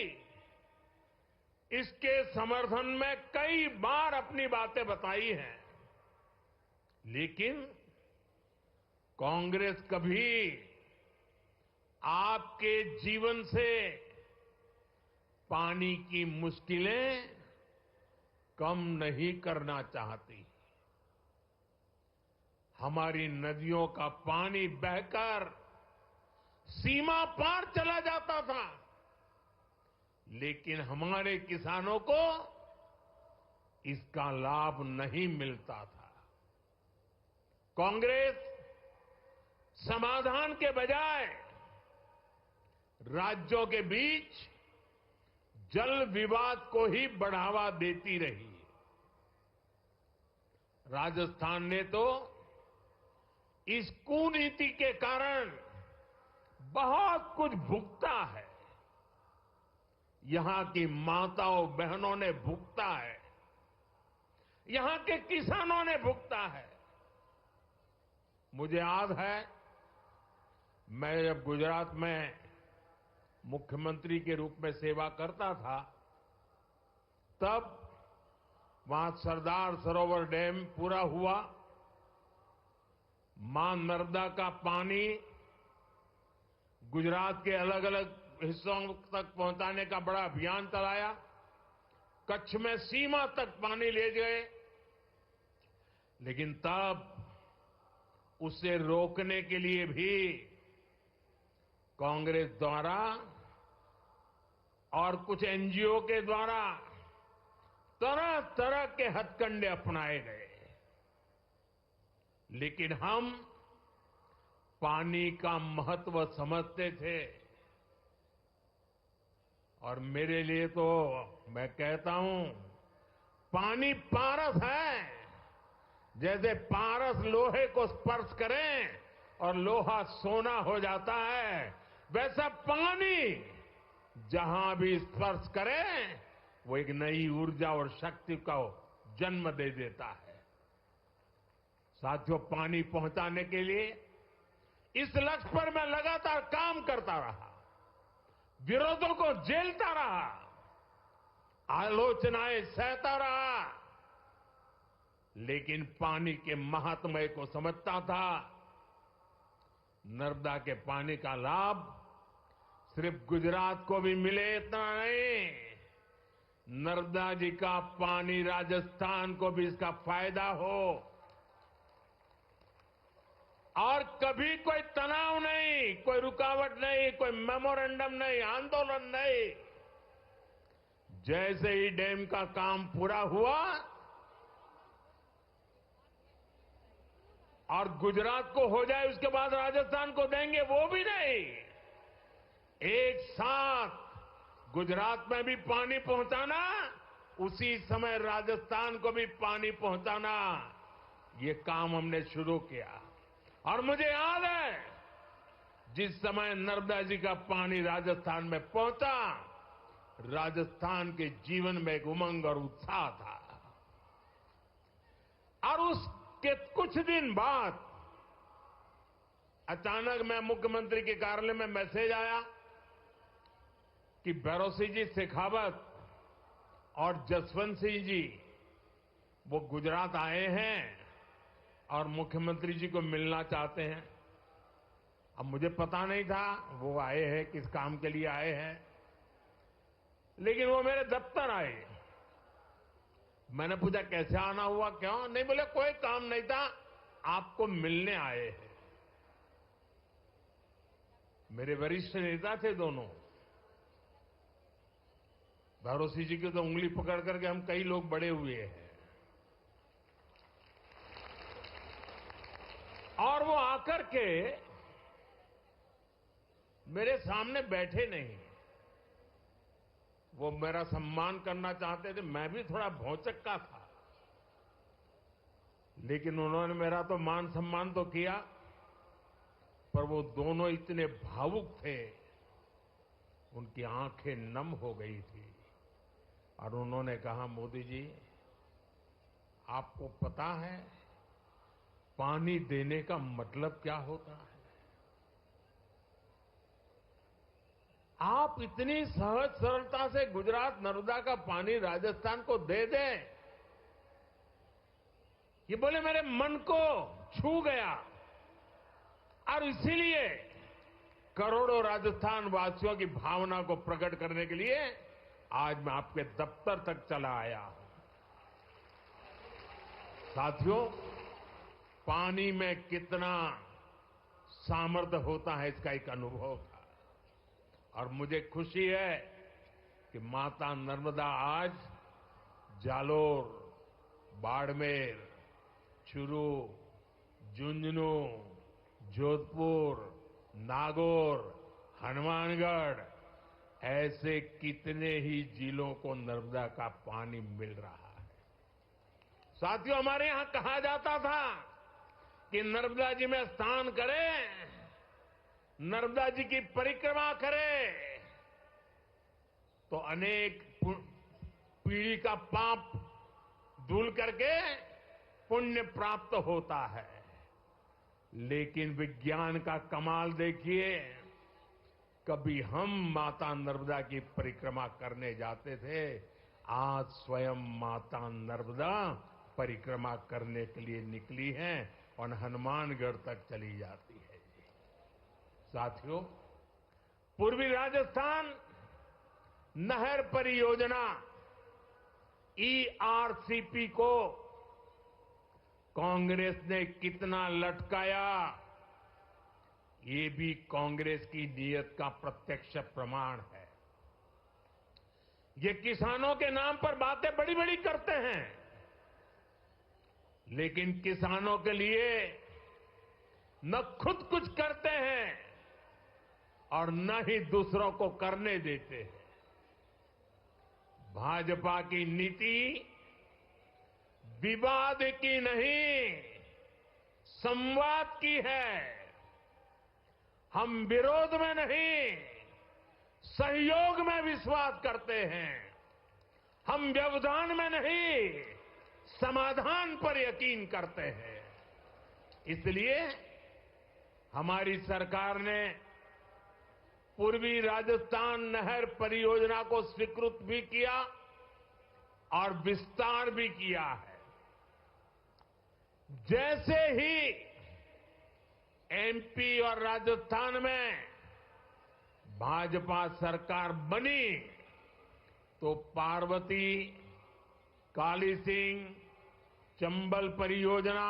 इसके समर्थन में कई बार अपनी बातें बताई हैं, लेकिन कांग्रेस कभी आपके जीवन से पानी की मुश्किलें कम नहीं करना चाहती। हमारी नदियों का पानी बहकर सीमा पार चला जाता था, लेकिन हमारे किसानों को इसका लाभ नहीं मिलता था। कांग्रेस समाधान के बजाय राज्यों के बीच जल विवाद को ही बढ़ावा देती रही। राजस्थान ने तो इस कुनीति के कारण बहुत कुछ भुगता है। यहां की माताओं बहनों ने भुगता है, यहां के किसानों ने भुगता है। मुझे याद है, मैं जब गुजरात में मुख्यमंत्री के रूप में सेवा करता था, तब वहां सरदार सरोवर डैम पूरा हुआ। मां नर्मदा का पानी गुजरात के अलग अलग हिस्सों तक पहुंचाने का बड़ा अभियान चलाया। कच्छ में सीमा तक पानी ले गए, लेकिन तब उसे रोकने के लिए भी कांग्रेस द्वारा और कुछ एनजीओ के द्वारा तरह तरह के हथकंडे अपनाए गए। लेकिन हम पानी का महत्व समझते थे, और मेरे लिए तो मैं कहता हूं, पानी पारस है। जैसे पारस लोहे को स्पर्श करें और लोहा सोना हो जाता है, वैसा पानी जहां भी स्पर्श करे वो एक नई ऊर्जा और शक्ति का जन्म दे देता है। साथियों, पानी पहुंचाने के लिए इस लक्ष्य पर मैं लगातार काम करता रहा, विरोधों को झेलता रहा, आलोचनाएं सहता रहा, लेकिन पानी के महात्म्य को समझता था। नर्मदा के पानी का लाभ सिर्फ गुजरात को भी मिले इतना नहीं, नर्मदा जी का पानी राजस्थान को भी इसका फायदा हो। और कभी कोई तनाव नहीं, कोई रुकावट नहीं, कोई मेमोरेंडम नहीं, आंदोलन नहीं। जैसे ही डैम का काम पूरा हुआ और गुजरात को हो जाए उसके बाद राजस्थान को देंगे, वो भी नहीं। एक साथ गुजरात में भी पानी पहुंचाना, उसी समय राजस्थान को भी पानी पहुंचाना, ये काम हमने शुरू किया। और मुझे याद है, जिस समय नर्मदा जी का पानी राजस्थान में पहुंचा, राजस्थान के जीवन में एक उमंग और उत्साह था। और उसके कुछ दिन बाद अचानक मैं मुख्यमंत्री के कार्यालय में मैसेज आया कि भैरों जी शेखावत और जसवंत सिंह जी वो गुजरात आए हैं और मुख्यमंत्री जी को मिलना चाहते हैं। अब मुझे पता नहीं था वो आए हैं, किस काम के लिए आए हैं, लेकिन वो मेरे दफ्तर आए। मैंने पूछा कैसे आना हुआ, क्यों? नहीं, बोले कोई काम नहीं था, आपको मिलने आए हैं। मेरे वरिष्ठ नेता थे दोनों। भैरों जी की तो उंगली पकड़ करके हम कई लोग बड़े हुए हैं। और वो आकर के मेरे सामने बैठे नहीं, वो मेरा सम्मान करना चाहते थे। मैं भी थोड़ा भौचक्का था, लेकिन उन्होंने मेरा तो मान सम्मान तो किया, पर वो दोनों इतने भावुक थे, उनकी आंखें नम हो गई थी। और उन्होंने कहा, मोदी जी, आपको पता है पानी देने का मतलब क्या होता है। आप इतनी सहज सरलता से गुजरात नर्मदा का पानी राजस्थान को दे दें, ये बोले मेरे मन को छू गया। और इसीलिए करोड़ों राजस्थान वासियों की भावना को प्रकट करने के लिए आज मैं आपके दफ्तर तक चला आया हूं। साथियों, पानी में कितना सामर्थ्य होता है इसका एक अनुभव था और मुझे खुशी है कि माता नर्मदा आज जालोर, बाड़मेर, चूरू, झुंझुनू, जोधपुर, नागौर, हनुमानगढ़ ऐसे कितने ही जिलों को नर्मदा का पानी मिल रहा है। साथियों, हमारे यहां कहा जाता था कि नर्मदा जी में स्नान करें, नर्मदा जी की परिक्रमा करें तो अनेक पीढ़ी का पाप धुल करके पुण्य प्राप्त होता है। लेकिन विज्ञान का कमाल देखिए, कभी हम माता नर्मदा की परिक्रमा करने जाते थे, आज स्वयं माता नर्मदा परिक्रमा करने के लिए निकली हैं और हनुमानगढ़ तक चली जाती है। साथियों, पूर्वी राजस्थान नहर परियोजना ERCP को कांग्रेस ने कितना लटकाया, ये भी कांग्रेस की नीयत का प्रत्यक्ष प्रमाण है। ये किसानों के नाम पर बातें बड़ी बड़ी करते हैं, लेकिन किसानों के लिए न खुद कुछ करते हैं और न ही दूसरों को करने देते हैं। भाजपा की नीति विवाद की नहीं, संवाद की है। हम विरोध में नहीं, सहयोग में विश्वास करते हैं। हम व्यवधान में नहीं, समाधान पर यकीन करते हैं। इसलिए हमारी सरकार ने पूर्वी राजस्थान नहर परियोजना को स्वीकृत भी किया और विस्तार भी किया है। जैसे ही MP और राजस्थान में भाजपा सरकार बनी तो पार्वती, काली सिंह, चंबल परियोजना,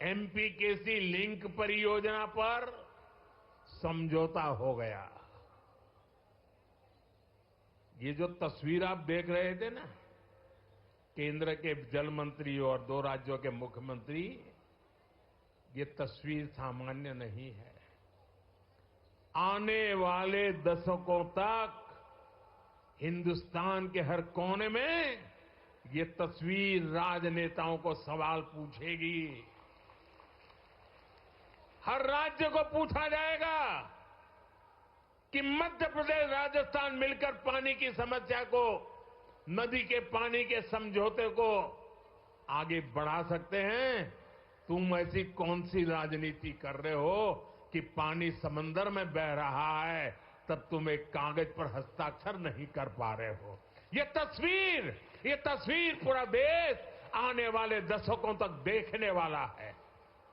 MPKC लिंक परियोजना पर समझौता हो गया। ये जो तस्वीर आप देख रहे थे ना, केंद्र के जल मंत्री और 2 राज्यों के मुख्यमंत्री, ये तस्वीर सामान्य नहीं है। आने वाले दशकों तक हिंदुस्तान के हर कोने में ये तस्वीर राजनेताओं को सवाल पूछेगी। हर राज्य को पूछा जाएगा कि मध्य प्रदेश, राजस्थान मिलकर पानी की समस्या को, नदी के पानी के समझौते को आगे बढ़ा सकते हैं। तुम ऐसी कौन सी राजनीति कर रहे हो कि पानी समंदर में बह रहा है, तब तुम एक कागज पर हस्ताक्षर नहीं कर पा रहे हो। ये तस्वीर पूरा देश आने वाले दशकों तक देखने वाला है।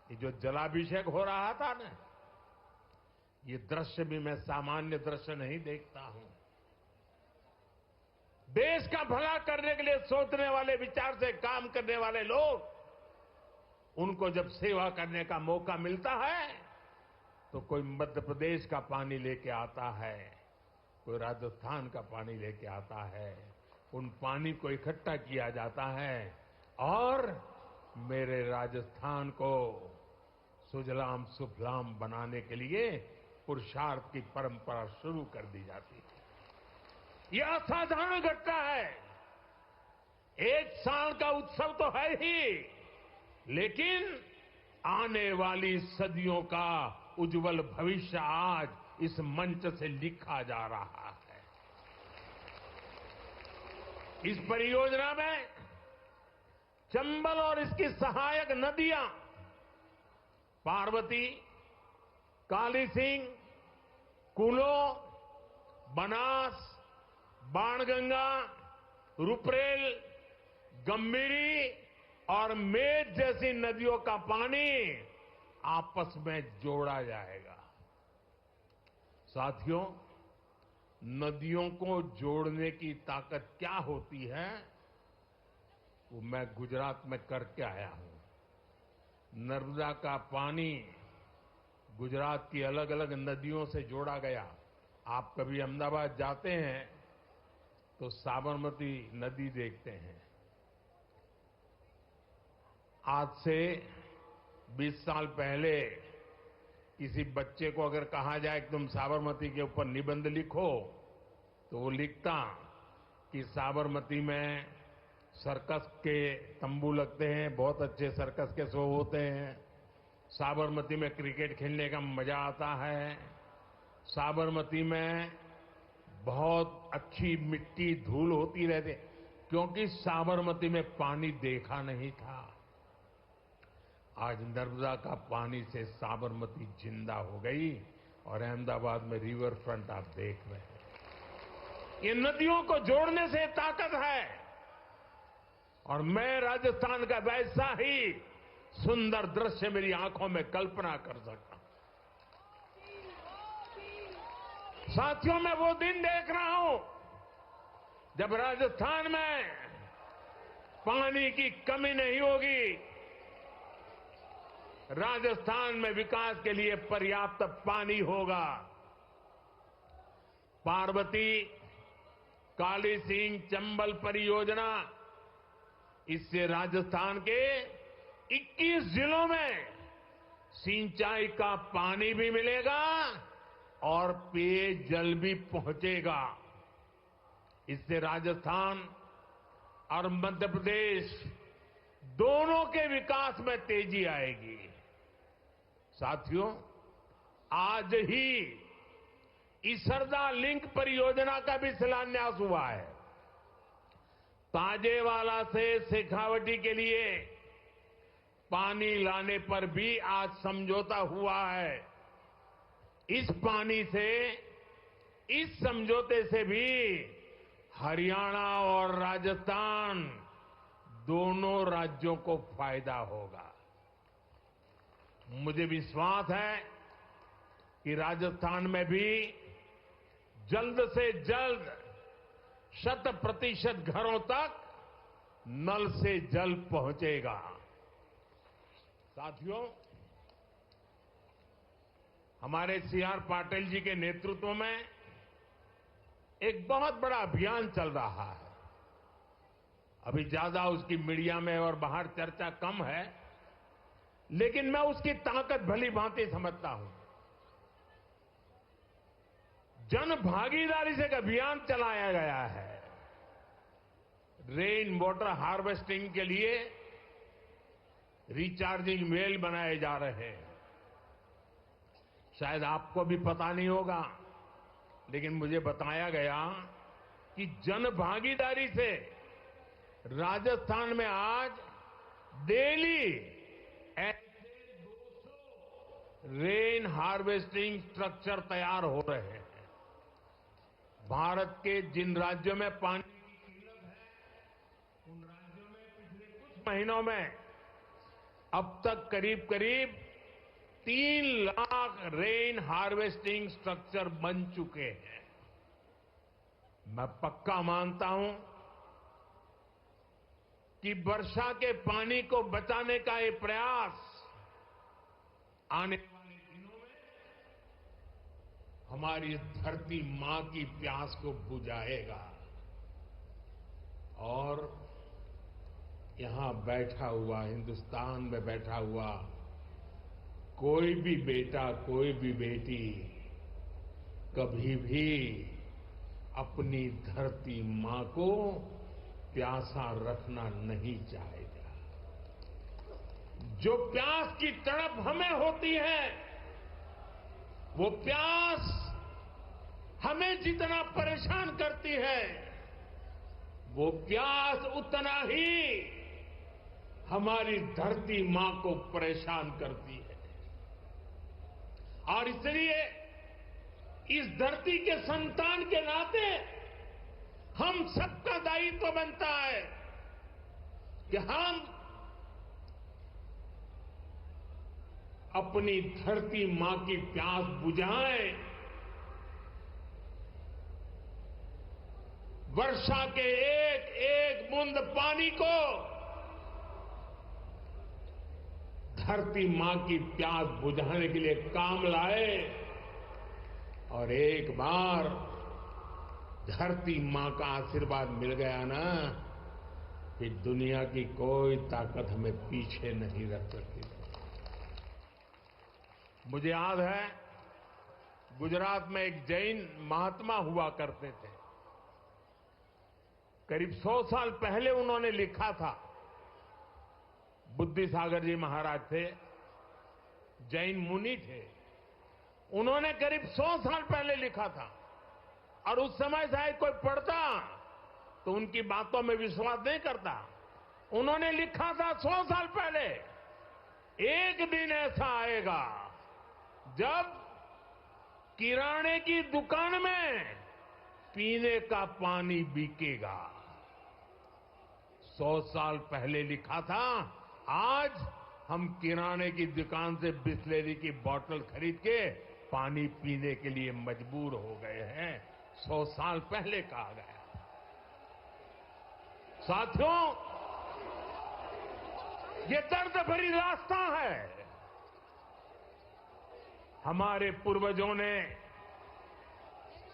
ये जो जलाभिषेक हो रहा था ना, ये दृश्य भी मैं सामान्य दृश्य नहीं देखता हूं। देश का भला करने के लिए सोचने वाले, विचार से काम करने वाले लोग, उनको जब सेवा करने का मौका मिलता है तो कोई मध्य प्रदेश का पानी लेके आता है, कोई राजस्थान का पानी लेके आता है। उन पानी को इकट्ठा किया जाता है और मेरे राजस्थान को सुजलाम सुफलाम बनाने के लिए पुरुषार्थ की परंपरा शुरू कर दी जाती है। यह असाधारण घटना है। एक साल का उत्सव तो है ही, लेकिन आने वाली सदियों का उज्जवल भविष्य आज इस मंच से लिखा जा रहा है। इस परियोजना में चंबल और इसकी सहायक नदियां पार्वती, काली सिंह, कुलो, बनास, बाणगंगा, रुपरेल, गंभीरी और मेज जैसी नदियों का पानी आपस में जोड़ा जाएगा। साथियों, नदियों को जोड़ने की ताकत क्या होती है, वो मैं गुजरात में करके आया हूं। नर्मदा का पानी गुजरात की अलग अलग नदियों से जोड़ा गया। आप कभी अहमदाबाद जाते हैं तो साबरमती नदी देखते हैं। आज से 20 साल पहले किसी बच्चे को अगर कहा जाए कि तुम साबरमती के ऊपर निबंध लिखो, तो वो लिखता कि साबरमती में सर्कस के तंबू लगते हैं, बहुत अच्छे सर्कस के शो होते हैं। साबरमती में क्रिकेट खेलने का मजा आता है। साबरमती में बहुत अच्छी मिट्टी धूल होती रहती, क्योंकि साबरमती में पानी देखा नहीं था। आज नर्मदा का पानी से साबरमती जिंदा हो गई और अहमदाबाद में रिवर फ्रंट आप देख रहे हैं। ये नदियों को जोड़ने से ताकत है और मैं राजस्थान का वैसा ही सुंदर दृश्य मेरी आंखों में कल्पना कर सकता हूं। साथियों, मैं वो दिन देख रहा हूं जब राजस्थान में पानी की कमी नहीं होगी। राजस्थान में विकास के लिए पर्याप्त पानी होगा। पार्वती, काली सिंह, चंबल परियोजना, इससे राजस्थान के 21 जिलों में सिंचाई का पानी भी मिलेगा और पेयजल भी पहुंचेगा। इससे राजस्थान और मध्य प्रदेश दोनों के विकास में तेजी आएगी। साथियों, आज ही इसरदा लिंक परियोजना का भी शिलान्यास हुआ है। ताजेवाला से शेखावटी के लिए पानी लाने पर भी आज समझौता हुआ है। इस पानी से, इस समझौते से भी हरियाणा और राजस्थान दोनों राज्यों को फायदा होगा। मुझे विश्वास है कि राजस्थान में भी जल्द से जल्द 100% घरों तक नल से जल पहुंचेगा। साथियों, हमारे सीआर पाटिल जी के नेतृत्व में एक बहुत बड़ा अभियान चल रहा है। अभी ज्यादा उसकी मीडिया में और बाहर चर्चा कम है, लेकिन मैं उसकी ताकत भली भांति समझता हूं। जन भागीदारी से एक अभियान चलाया गया है। रेन वाटर हार्वेस्टिंग के लिए रिचार्जिंग वेल बनाए जा रहे हैं। शायद आपको भी पता नहीं होगा, लेकिन मुझे बताया गया कि जन भागीदारी से राजस्थान में आज डेली ऐसे 200 रेन हार्वेस्टिंग स्ट्रक्चर तैयार हो रहे हैं। भारत के जिन राज्यों में पानी की किल्लत है, उन राज्यों में पिछले कुछ महीनों में अब तक करीब 3 लाख रेन हार्वेस्टिंग स्ट्रक्चर बन चुके हैं। मैं पक्का मानता हूं कि वर्षा के पानी को बचाने का ये प्रयास आने वाले दिनों में हमारी धरती मां की प्यास को बुझाएगा। और यहां बैठा हुआ, हिंदुस्तान में बैठा हुआ कोई भी बेटा, कोई भी बेटी कभी भी अपनी धरती मां को प्यासा रखना नहीं चाहेगा। जो प्यास की तड़प हमें होती है, वो प्यास हमें जितना परेशान करती है, वो प्यास उतना ही हमारी धरती मां को परेशान करती है। और इसलिए इस धरती के संतान के नाते हम सबका दायित्व बनता है कि हम अपनी धरती मां की प्यास बुझाएं, वर्षा के एक एक बूंद पानी को धरती मां की प्यास बुझाने के लिए काम लाए और एक बार धरती मां का आशीर्वाद मिल गया ना कि दुनिया की कोई ताकत हमें पीछे नहीं रख सकती। मुझे याद है गुजरात में एक जैन महात्मा हुआ करते थे। करीब 100 साल पहले उन्होंने लिखा था। बुद्धि सागर जी महाराज थे, जैन मुनि थे। उन्होंने करीब 100 साल पहले लिखा था और उस समय शायद कोई पढ़ता तो उनकी बातों में विश्वास नहीं करता। उन्होंने लिखा था 100 साल पहले, एक दिन ऐसा आएगा जब किराने की दुकान में पीने का पानी बिकेगा। 100 साल पहले लिखा था, आज हम किराने की दुकान से बिस्लेरी की बोतल खरीद के पानी पीने के लिए मजबूर हो गए हैं। 100 साल पहले कहा गया। साथियों, ये दर्द भरी रास्ता है। हमारे पूर्वजों ने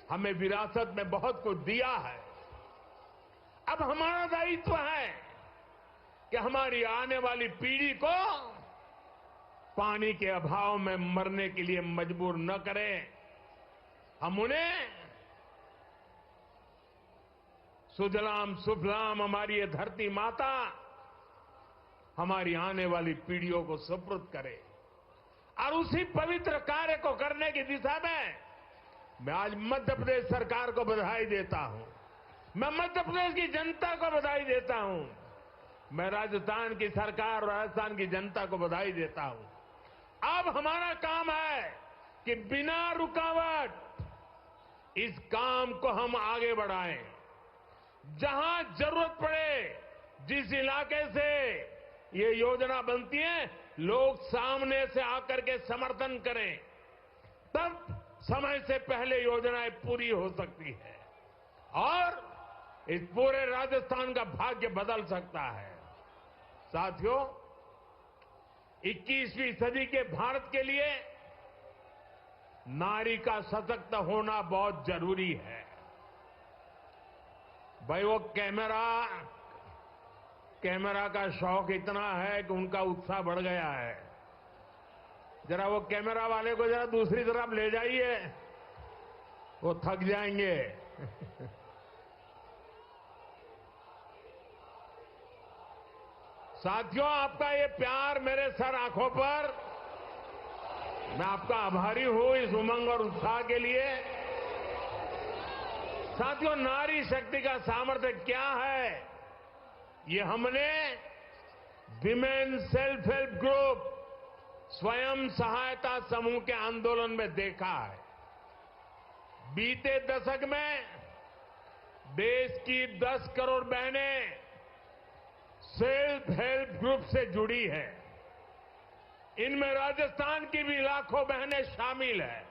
हमें विरासत में बहुत कुछ दिया है। अब हमारा दायित्व है कि हमारी आने वाली पीढ़ी को पानी के अभाव में मरने के लिए मजबूर न करें। हम उन्हें सुजलाम सुफलाम हमारी ये धरती माता हमारी आने वाली पीढ़ियों को सुपुर्द करे। और उसी पवित्र कार्य को करने की दिशा में मैं आज मध्य प्रदेश सरकार को बधाई देता हूं। मैं मध्य प्रदेश की जनता को बधाई देता हूं। मैं राजस्थान की सरकार और राजस्थान की जनता को बधाई देता हूं। अब हमारा काम है कि बिना रुकावट इस काम को हम आगे बढ़ाएं। जहां जरूरत पड़े, जिस इलाके से ये योजना बनती है, लोग सामने से आकर के समर्थन करें, तब समय से पहले योजनाएं पूरी हो सकती है और इस पूरे राजस्थान का भाग्य बदल सकता है। साथियों, 21वीं सदी के भारत के लिए नारी का सशक्त होना बहुत जरूरी है। भाई, वो कैमरा का शौक इतना है कि उनका उत्साह बढ़ गया है। जरा वो कैमरा वाले को जरा दूसरी तरफ ले जाइए, वो थक जाएंगे। साथियों, आपका ये प्यार मेरे सर आंखों पर, मैं आपका आभारी हूं इस उमंग और उत्साह के लिए। साथियों, नारी शक्ति का सामर्थ्य क्या है, ये हमने विमेन सेल्फ हेल्प ग्रुप, स्वयं सहायता समूह के आंदोलन में देखा है। बीते दशक में देश की 10 करोड़ बहनें सेल्फ हेल्प ग्रुप से जुड़ी है। इनमें राजस्थान की भी लाखों बहनें शामिल हैं।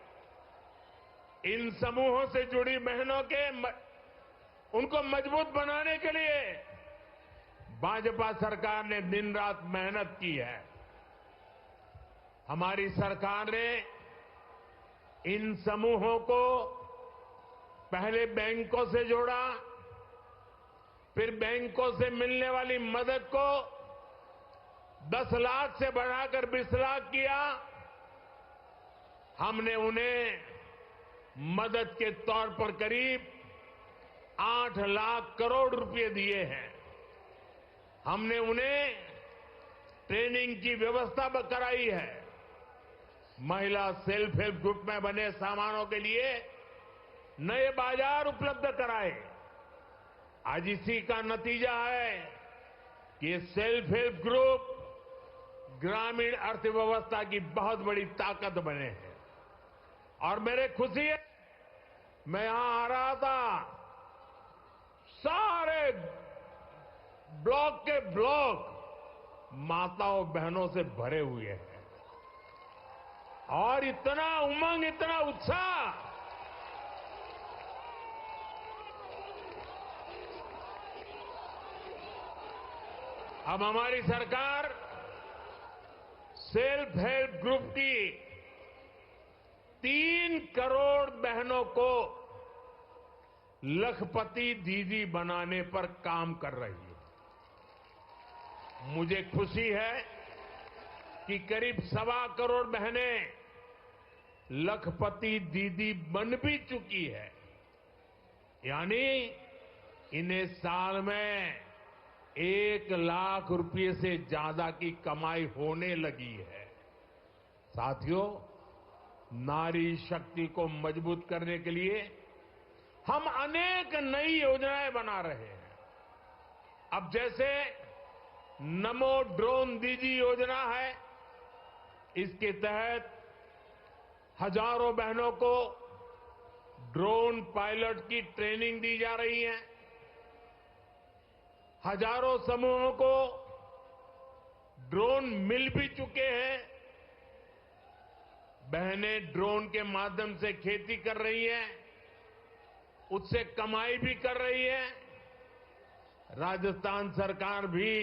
इन समूहों से जुड़ी बहनों के उनको मजबूत बनाने के लिए भाजपा सरकार ने दिन रात मेहनत की है। हमारी सरकार ने इन समूहों को पहले बैंकों से जोड़ा, फिर बैंकों से मिलने वाली मदद को 10 लाख से बढ़ाकर 20 लाख किया। हमने उन्हें मदद के तौर पर करीब 8 लाख करोड़ रुपए दिए हैं। हमने उन्हें ट्रेनिंग की व्यवस्था कराई है। महिला सेल्फ हेल्प ग्रुप में बने सामानों के लिए नए बाजार उपलब्ध कराए। आज इसी का नतीजा है कि ये सेल्फ हेल्प ग्रुप ग्रामीण अर्थव्यवस्था की बहुत बड़ी ताकत बने हैं। और मेरे खुशी है, मैं यहां आ रहा था, सारे ब्लॉक के ब्लॉक माताओं बहनों से भरे हुए हैं और इतना उमंग, इतना उत्साह। अब हमारी सरकार सेल्फ हेल्प ग्रुप की 3 करोड़ बहनों को लखपति दीदी बनाने पर काम कर रही है। मुझे खुशी है कि करीब 1.25 करोड़ बहनें लखपति दीदी बन भी चुकी है, यानी इन्हें साल में 1 लाख रुपए से ज्यादा की कमाई होने लगी है। साथियों, नारी शक्ति को मजबूत करने के लिए हम अनेक नई योजनाएं बना रहे हैं। अब जैसे नमो ड्रोन दीदी योजना है, इसके तहत हजारों बहनों को ड्रोन पायलट की ट्रेनिंग दी जा रही है। हजारों समूहों को ड्रोन मिल भी चुके हैं। बहनें ड्रोन के माध्यम से खेती कर रही हैं, उससे कमाई भी कर रही है। राजस्थान सरकार भी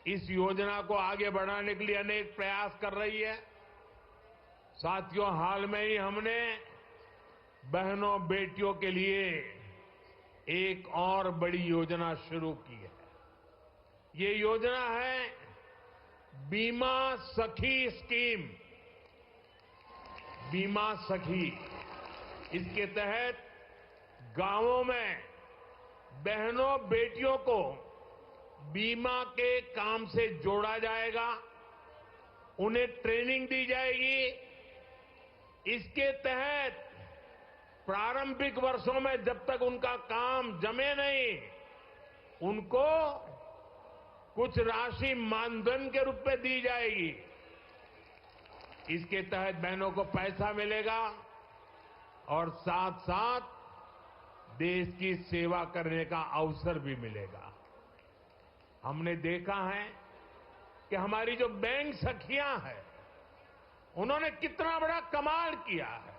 इस योजना को आगे बढ़ाने के लिए अनेक प्रयास कर रही है। साथियों, हाल में ही हमने बहनों बेटियों के लिए एक और बड़ी योजना शुरू की है। ये योजना है बीमा सखी स्कीम। बीमा सखी, इसके तहत गांवों में बहनों बेटियों को बीमा के काम से जोड़ा जाएगा, उन्हें ट्रेनिंग दी जाएगी। इसके तहत प्रारंभिक वर्षों में जब तक उनका काम जमे नहीं, उनको कुछ राशि मानधन के रूप में दी जाएगी। इसके तहत बहनों को पैसा मिलेगा और साथ साथ देश की सेवा करने का अवसर भी मिलेगा। हमने देखा है कि हमारी जो बैंक सखियां हैं, उन्होंने कितना बड़ा कमाल किया है।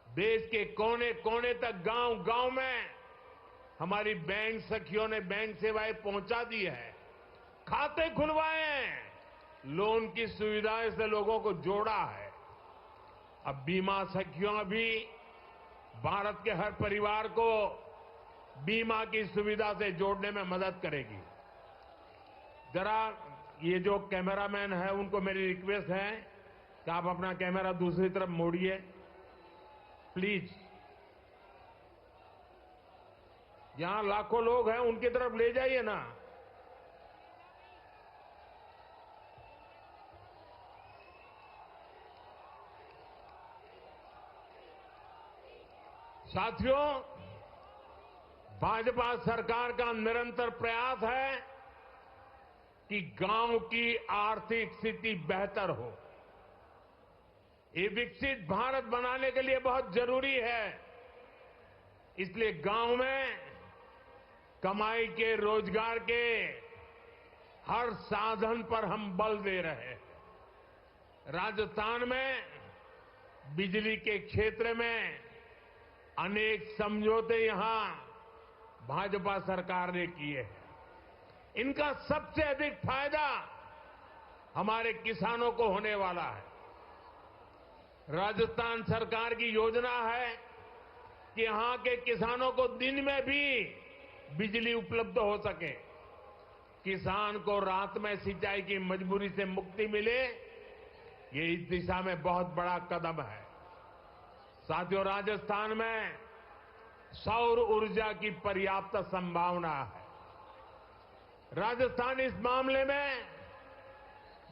देश के कोने कोने तक, गांव गांव में हमारी बैंक सखियों ने बैंक सेवाएं पहुंचा दी है, खाते खुलवाए हैं, लोन की सुविधाएं से लोगों को जोड़ा है। अब बीमा सखियों भी भारत के हर परिवार को बीमा की सुविधा से जोड़ने में मदद करेगी। जरा ये जो कैमरामैन है, उनको मेरी रिक्वेस्ट है कि आप अपना कैमरा दूसरी तरफ मोड़िए प्लीज। यहां लाखों लोग हैं, उनकी तरफ ले जाइए ना। साथियों, भाजपा सरकार का निरंतर प्रयास है कि गांव की आर्थिक स्थिति बेहतर हो। ये विकसित भारत बनाने के लिए बहुत जरूरी है। इसलिए गांव में कमाई के, रोजगार के हर साधन पर हम बल दे रहे हैं। राजस्थान में बिजली के क्षेत्र में अनेक समझौते यहां भाजपा सरकार ने किए हैं। इनका सबसे अधिक फायदा हमारे किसानों को होने वाला है। राजस्थान सरकार की योजना है कि यहां के किसानों को दिन में भी बिजली उपलब्ध हो सके, किसान को रात में सिंचाई की मजबूरी से मुक्ति मिले। ये इस दिशा में बहुत बड़ा कदम है। साथियों, राजस्थान में सौर ऊर्जा की पर्याप्त संभावना है। राजस्थान इस मामले में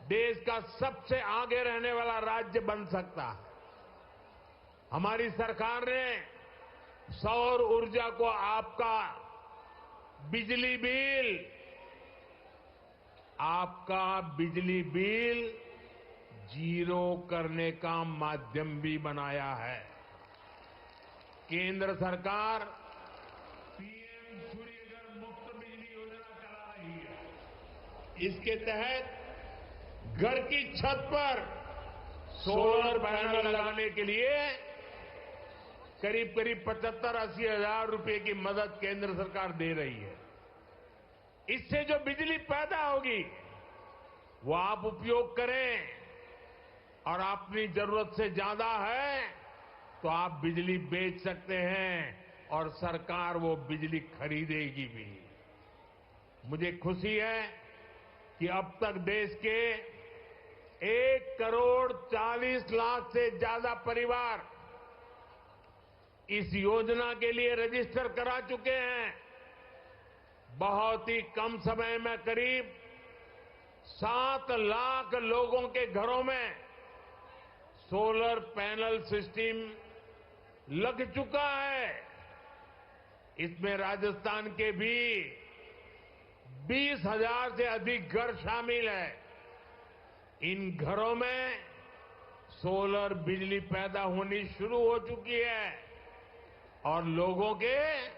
देश का सबसे आगे रहने वाला राज्य बन सकता है। हमारी सरकार ने सौर ऊर्जा को आपका बिजली बिल आपका बिजली बिल जीरो करने का माध्यम भी बनाया है। केंद्र सरकार पीएम सूर्यघर मुफ्त बिजली योजना चला रही है। इसके तहत घर की छत पर सोलर पैनल लगाने के लिए करीब 75-80 हजार रुपए की मदद केंद्र सरकार दे रही है। इससे जो बिजली पैदा होगी वो आप उपयोग करें, और अपनी जरूरत से ज्यादा है तो आप बिजली बेच सकते हैं और सरकार वो बिजली खरीदेगी भी। मुझे खुशी है कि अब तक देश के 1,40,00,000 से ज्यादा परिवार इस योजना के लिए रजिस्टर करा चुके हैं। बहुत ही कम समय में करीब 7 लाख लोगों के घरों में सोलर पैनल सिस्टम लग चुका है। इसमें राजस्थान के भी 20,000 से अधिक घर शामिल हैं। इन घरों में सोलर बिजली पैदा होनी शुरू हो चुकी है और लोगों के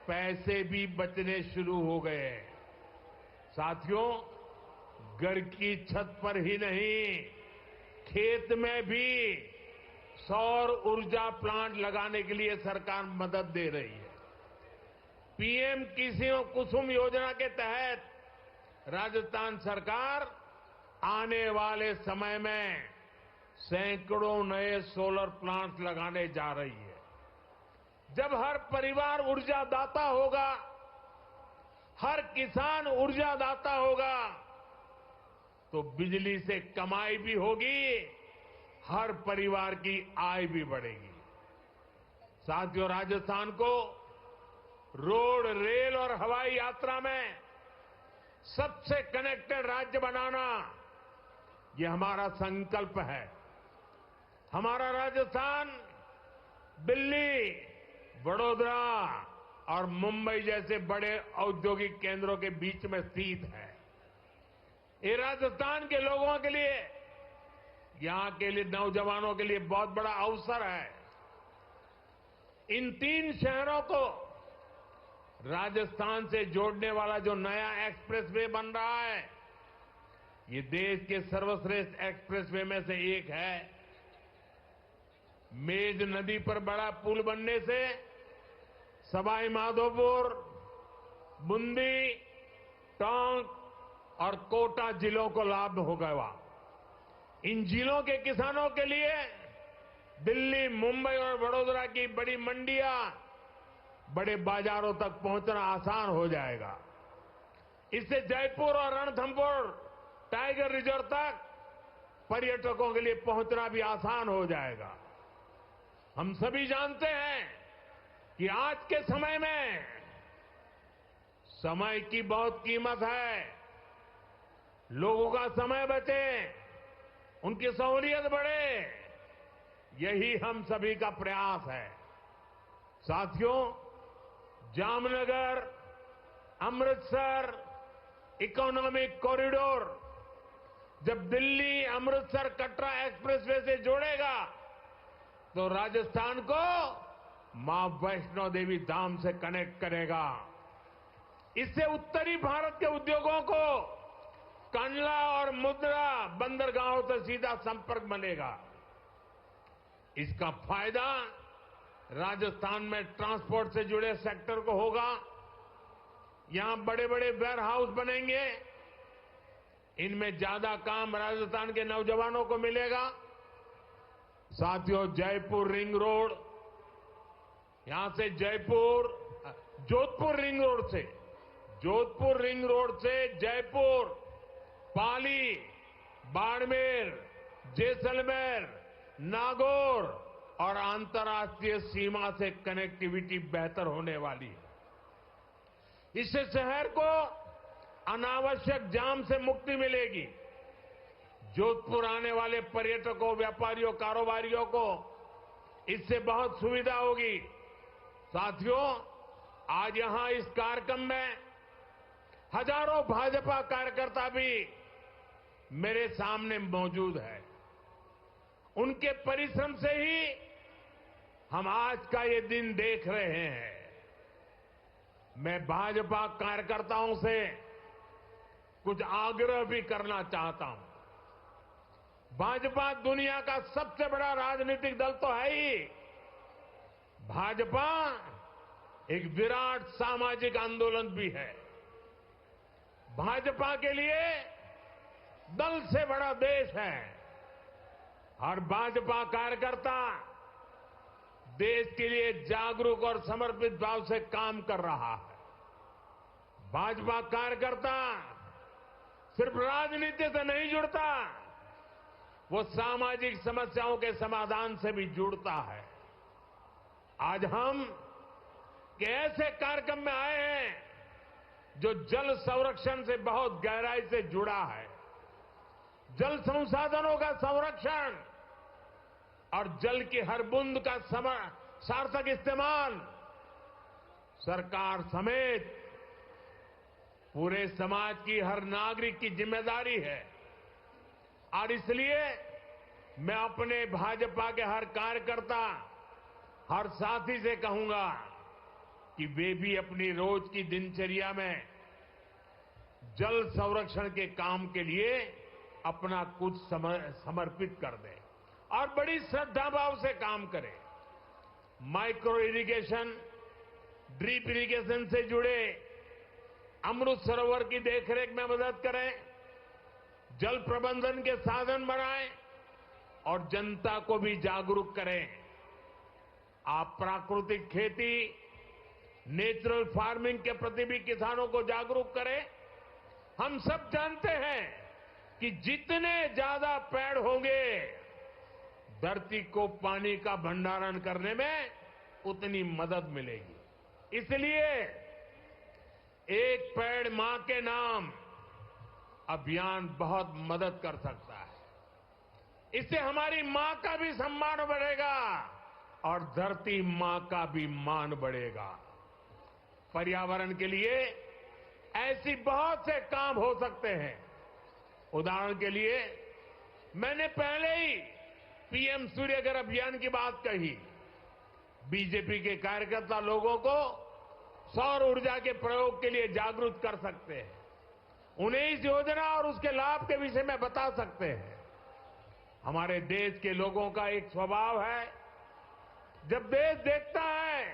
पैसे भी बचने शुरू हो गए हैं। साथियों, घर की छत पर ही नहीं, खेत में भी सौर ऊर्जा प्लांट लगाने के लिए सरकार मदद दे रही है। पीएम कुसुम योजना के तहत राजस्थान सरकार आने वाले समय में सैकड़ों नए सोलर प्लांट लगाने जा रही है। जब हर परिवार ऊर्जादाता होगा, हर किसान ऊर्जादाता होगा, तो बिजली से कमाई भी होगी, हर परिवार की आय भी बढ़ेगी। साथियों, राजस्थान को रोड, रेल और हवाई यात्रा में सबसे कनेक्टेड राज्य बनाना, ये हमारा संकल्प है। हमारा राजस्थान दिल्ली, वडोदरा और मुंबई जैसे बड़े औद्योगिक केंद्रों के बीच में स्थित है। ये राजस्थान के लोगों के लिए, यहां के लिए नौजवानों के लिए बहुत बड़ा अवसर है। इन 3 शहरों को राजस्थान से जोड़ने वाला जो नया एक्सप्रेसवे बन रहा है, ये देश के सर्वश्रेष्ठ एक्सप्रेसवे में से एक है। मेज नदी पर बड़ा पुल बनने से सवाई माधोपुर, बूंदी, टोंक और कोटा जिलों को लाभ होगा। इन जिलों के किसानों के लिए दिल्ली, मुंबई और वडोदरा की बड़ी मंडियां, बड़े बाजारों तक पहुंचना आसान हो जाएगा। इससे जयपुर और रणथंभौर टाइगर रिजर्व तक पर्यटकों के लिए पहुंचना भी आसान हो जाएगा। हम सभी जानते हैं कि आज के समय में समय की बहुत कीमत है। लोगों का समय बचे, उनकी सहूलियत बढ़े, यही हम सभी का प्रयास है। साथियों, जामनगर, अमृतसर इकोनॉमिक कॉरिडोर जब दिल्ली, अमृतसर, कटरा एक्सप्रेसवे से जोड़ेगा तो राजस्थान को मां वैष्णो देवी धाम से कनेक्ट करेगा। इससे उत्तरी भारत के उद्योगों को कंडला और मुद्रा बंदरगाहों से सीधा संपर्क मिलेगा। इसका फायदा राजस्थान में ट्रांसपोर्ट से जुड़े सेक्टर को होगा। यहां बड़े बड़े वेयर हाउस बनेंगे, इनमें ज्यादा काम राजस्थान के नौजवानों को मिलेगा। साथियों, जयपुर रिंग रोड, यहां से जोधपुर रिंग रोड से जयपुर, पाली, बाड़मेर, जैसलमेर, नागौर और अंतर्राष्ट्रीय सीमा से कनेक्टिविटी बेहतर होने वाली है। इससे शहर को अनावश्यक जाम से मुक्ति मिलेगी। जोधपुर आने वाले पर्यटकों, व्यापारियों, कारोबारियों को इससे बहुत सुविधा होगी। साथियों, आज यहां इस कार्यक्रम में हजारों भाजपा कार्यकर्ता भी मेरे सामने मौजूद है। उनके परिश्रम से ही हम आज का ये दिन देख रहे हैं। मैं भाजपा कार्यकर्ताओं से कुछ आग्रह भी करना चाहता हूं। भाजपा दुनिया का सबसे बड़ा राजनीतिक दल तो है ही। भाजपा एक विराट सामाजिक आंदोलन भी है। भाजपा के लिए दल से बड़ा देश है। हर भाजपा कार्यकर्ता देश के लिए जागरूक और समर्पित भाव से काम कर रहा है। भाजपा कार्यकर्ता सिर्फ राजनीति से नहीं जुड़ता, वो सामाजिक समस्याओं के समाधान से भी जुड़ता है। आज हम ऐसे कार्यक्रम में आए हैं जो जल संरक्षण से बहुत गहराई से जुड़ा है। जल संसाधनों का संरक्षण और जल की हर बूंद का सार्थक इस्तेमाल सरकार समेत पूरे समाज की हर नागरिक की जिम्मेदारी है। और इसलिए मैं अपने भाजपा के हर कार्यकर्ता, हर साथी से कहूंगा कि वे भी अपनी रोज की दिनचर्या में जल संरक्षण के काम के लिए अपना कुछ समर्पित कर दें और बड़ी श्रद्धा भाव से काम करें। माइक्रो इरिगेशन, ड्रिप इरिगेशन से जुड़े अमृत सरोवर की देखरेख में मदद करें, जल प्रबंधन के साधन बनाएं और जनता को भी जागरूक करें। आप प्राकृतिक खेती, नेचुरल फार्मिंग के प्रति भी किसानों को जागरूक करें। हम सब जानते हैं कि जितने ज्यादा पेड़ होंगे, धरती को पानी का भंडारण करने में उतनी मदद मिलेगी। इसलिए एक पेड़ मां के नाम अभियान बहुत मदद कर सकता है। इससे हमारी मां का भी सम्मान बढ़ेगा और धरती मां का भी मान बढ़ेगा। पर्यावरण के लिए ऐसी बहुत से काम हो सकते हैं। उदाहरण के लिए मैंने पहले ही पीएम सूर्यघर अभियान की बात कही। बीजेपी के कार्यकर्ता लोगों को सौर ऊर्जा के प्रयोग के लिए जागरूक कर सकते हैं, उन्हें इस योजना और उसके लाभ के विषय में बता सकते हैं। हमारे देश के लोगों का एक स्वभाव है, जब देश देखता है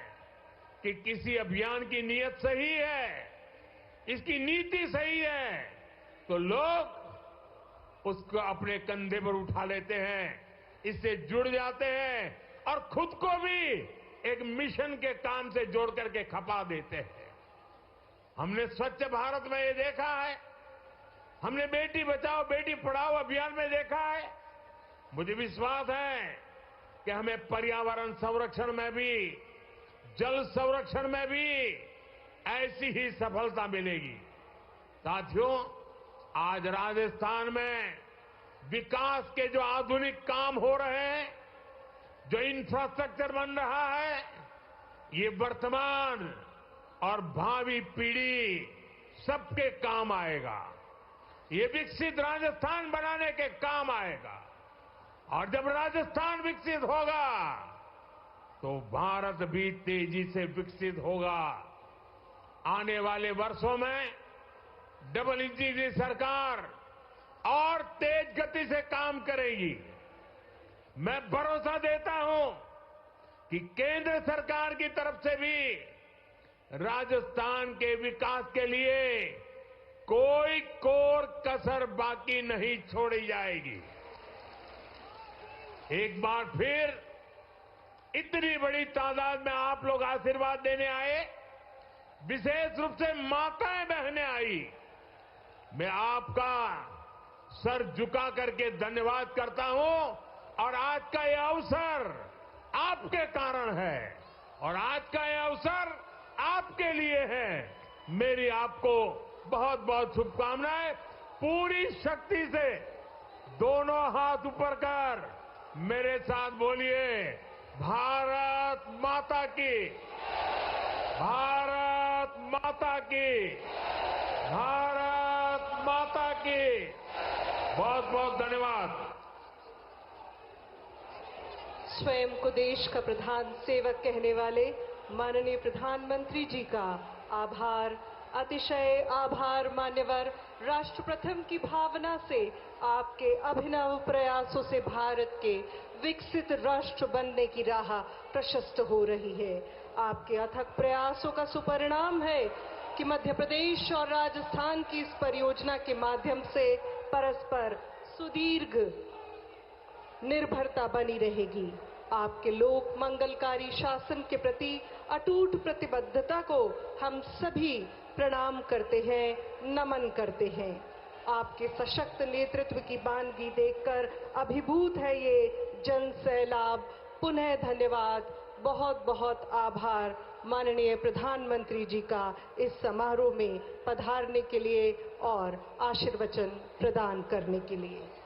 कि किसी अभियान की नीयत सही है, इसकी नीति सही है, तो लोग उसको अपने कंधे पर उठा लेते हैं, इससे जुड़ जाते हैं और खुद को भी एक मिशन के काम से जोड़ करके खपा देते हैं। हमने स्वच्छ भारत में ये देखा है, हमने बेटी बचाओ बेटी पढ़ाओ अभियान में देखा है। मुझे विश्वास है कि हमें पर्यावरण संरक्षण में भी, जल संरक्षण में भी ऐसी ही सफलता मिलेगी। साथियों, आज राजस्थान में विकास के जो आधुनिक काम हो रहे हैं, जो इंफ्रास्ट्रक्चर बन रहा है, ये वर्तमान और भावी पीढ़ी सबके काम आएगा। ये विकसित राजस्थान बनाने के काम आएगा। और जब राजस्थान विकसित होगा तो भारत भी तेजी से विकसित होगा। आने वाले वर्षों में डबल इंजन की सरकार और तेज गति से काम करेगी। मैं भरोसा देता हूं कि केंद्र सरकार की तरफ से भी राजस्थान के विकास के लिए कोई कोर कसर बाकी नहीं छोड़ी जाएगी। एक बार फिर इतनी बड़ी तादाद में आप लोग आशीर्वाद देने आए, विशेष रूप से माताएं बहनें आई। मैं आपका सर झुका करके धन्यवाद करता हूं। और आज का यह अवसर आपके कारण है और आज का यह अवसर आपके लिए है। मेरी आपको बहुत बहुत शुभकामनाएं। पूरी शक्ति से दोनों हाथ ऊपर कर मेरे साथ बोलिए, भारत माता की, भारत माता की, भारत माता की। बहुत बहुत धन्यवाद। स्वयं को देश का प्रधान सेवक कहने वाले माननीय प्रधानमंत्री जी का आभार, अतिशय आभार। मान्यवर, राष्ट्र प्रथम की भावना से आपके अभिनव प्रयासों से भारत के विकसित राष्ट्र बनने की राह प्रशस्त हो रही है। आपके अथक प्रयासों का सुपरिणाम है कि मध्य प्रदेश और राजस्थान की इस परियोजना के माध्यम से परस्पर सुदीर्घ निर्भरता बनी रहेगी। आपके लोक मंगलकारी शासन के प्रति अटूट प्रतिबद्धता को हम सभी प्रणाम करते हैं, नमन करते हैं। आपके सशक्त नेतृत्व की बानगी देखकर अभिभूत है ये जन सैलाब। पुनः धन्यवाद, बहुत बहुत आभार माननीय प्रधानमंत्री जी का इस समारोह में पधारने के लिए और आशीर्वचन प्रदान करने के लिए।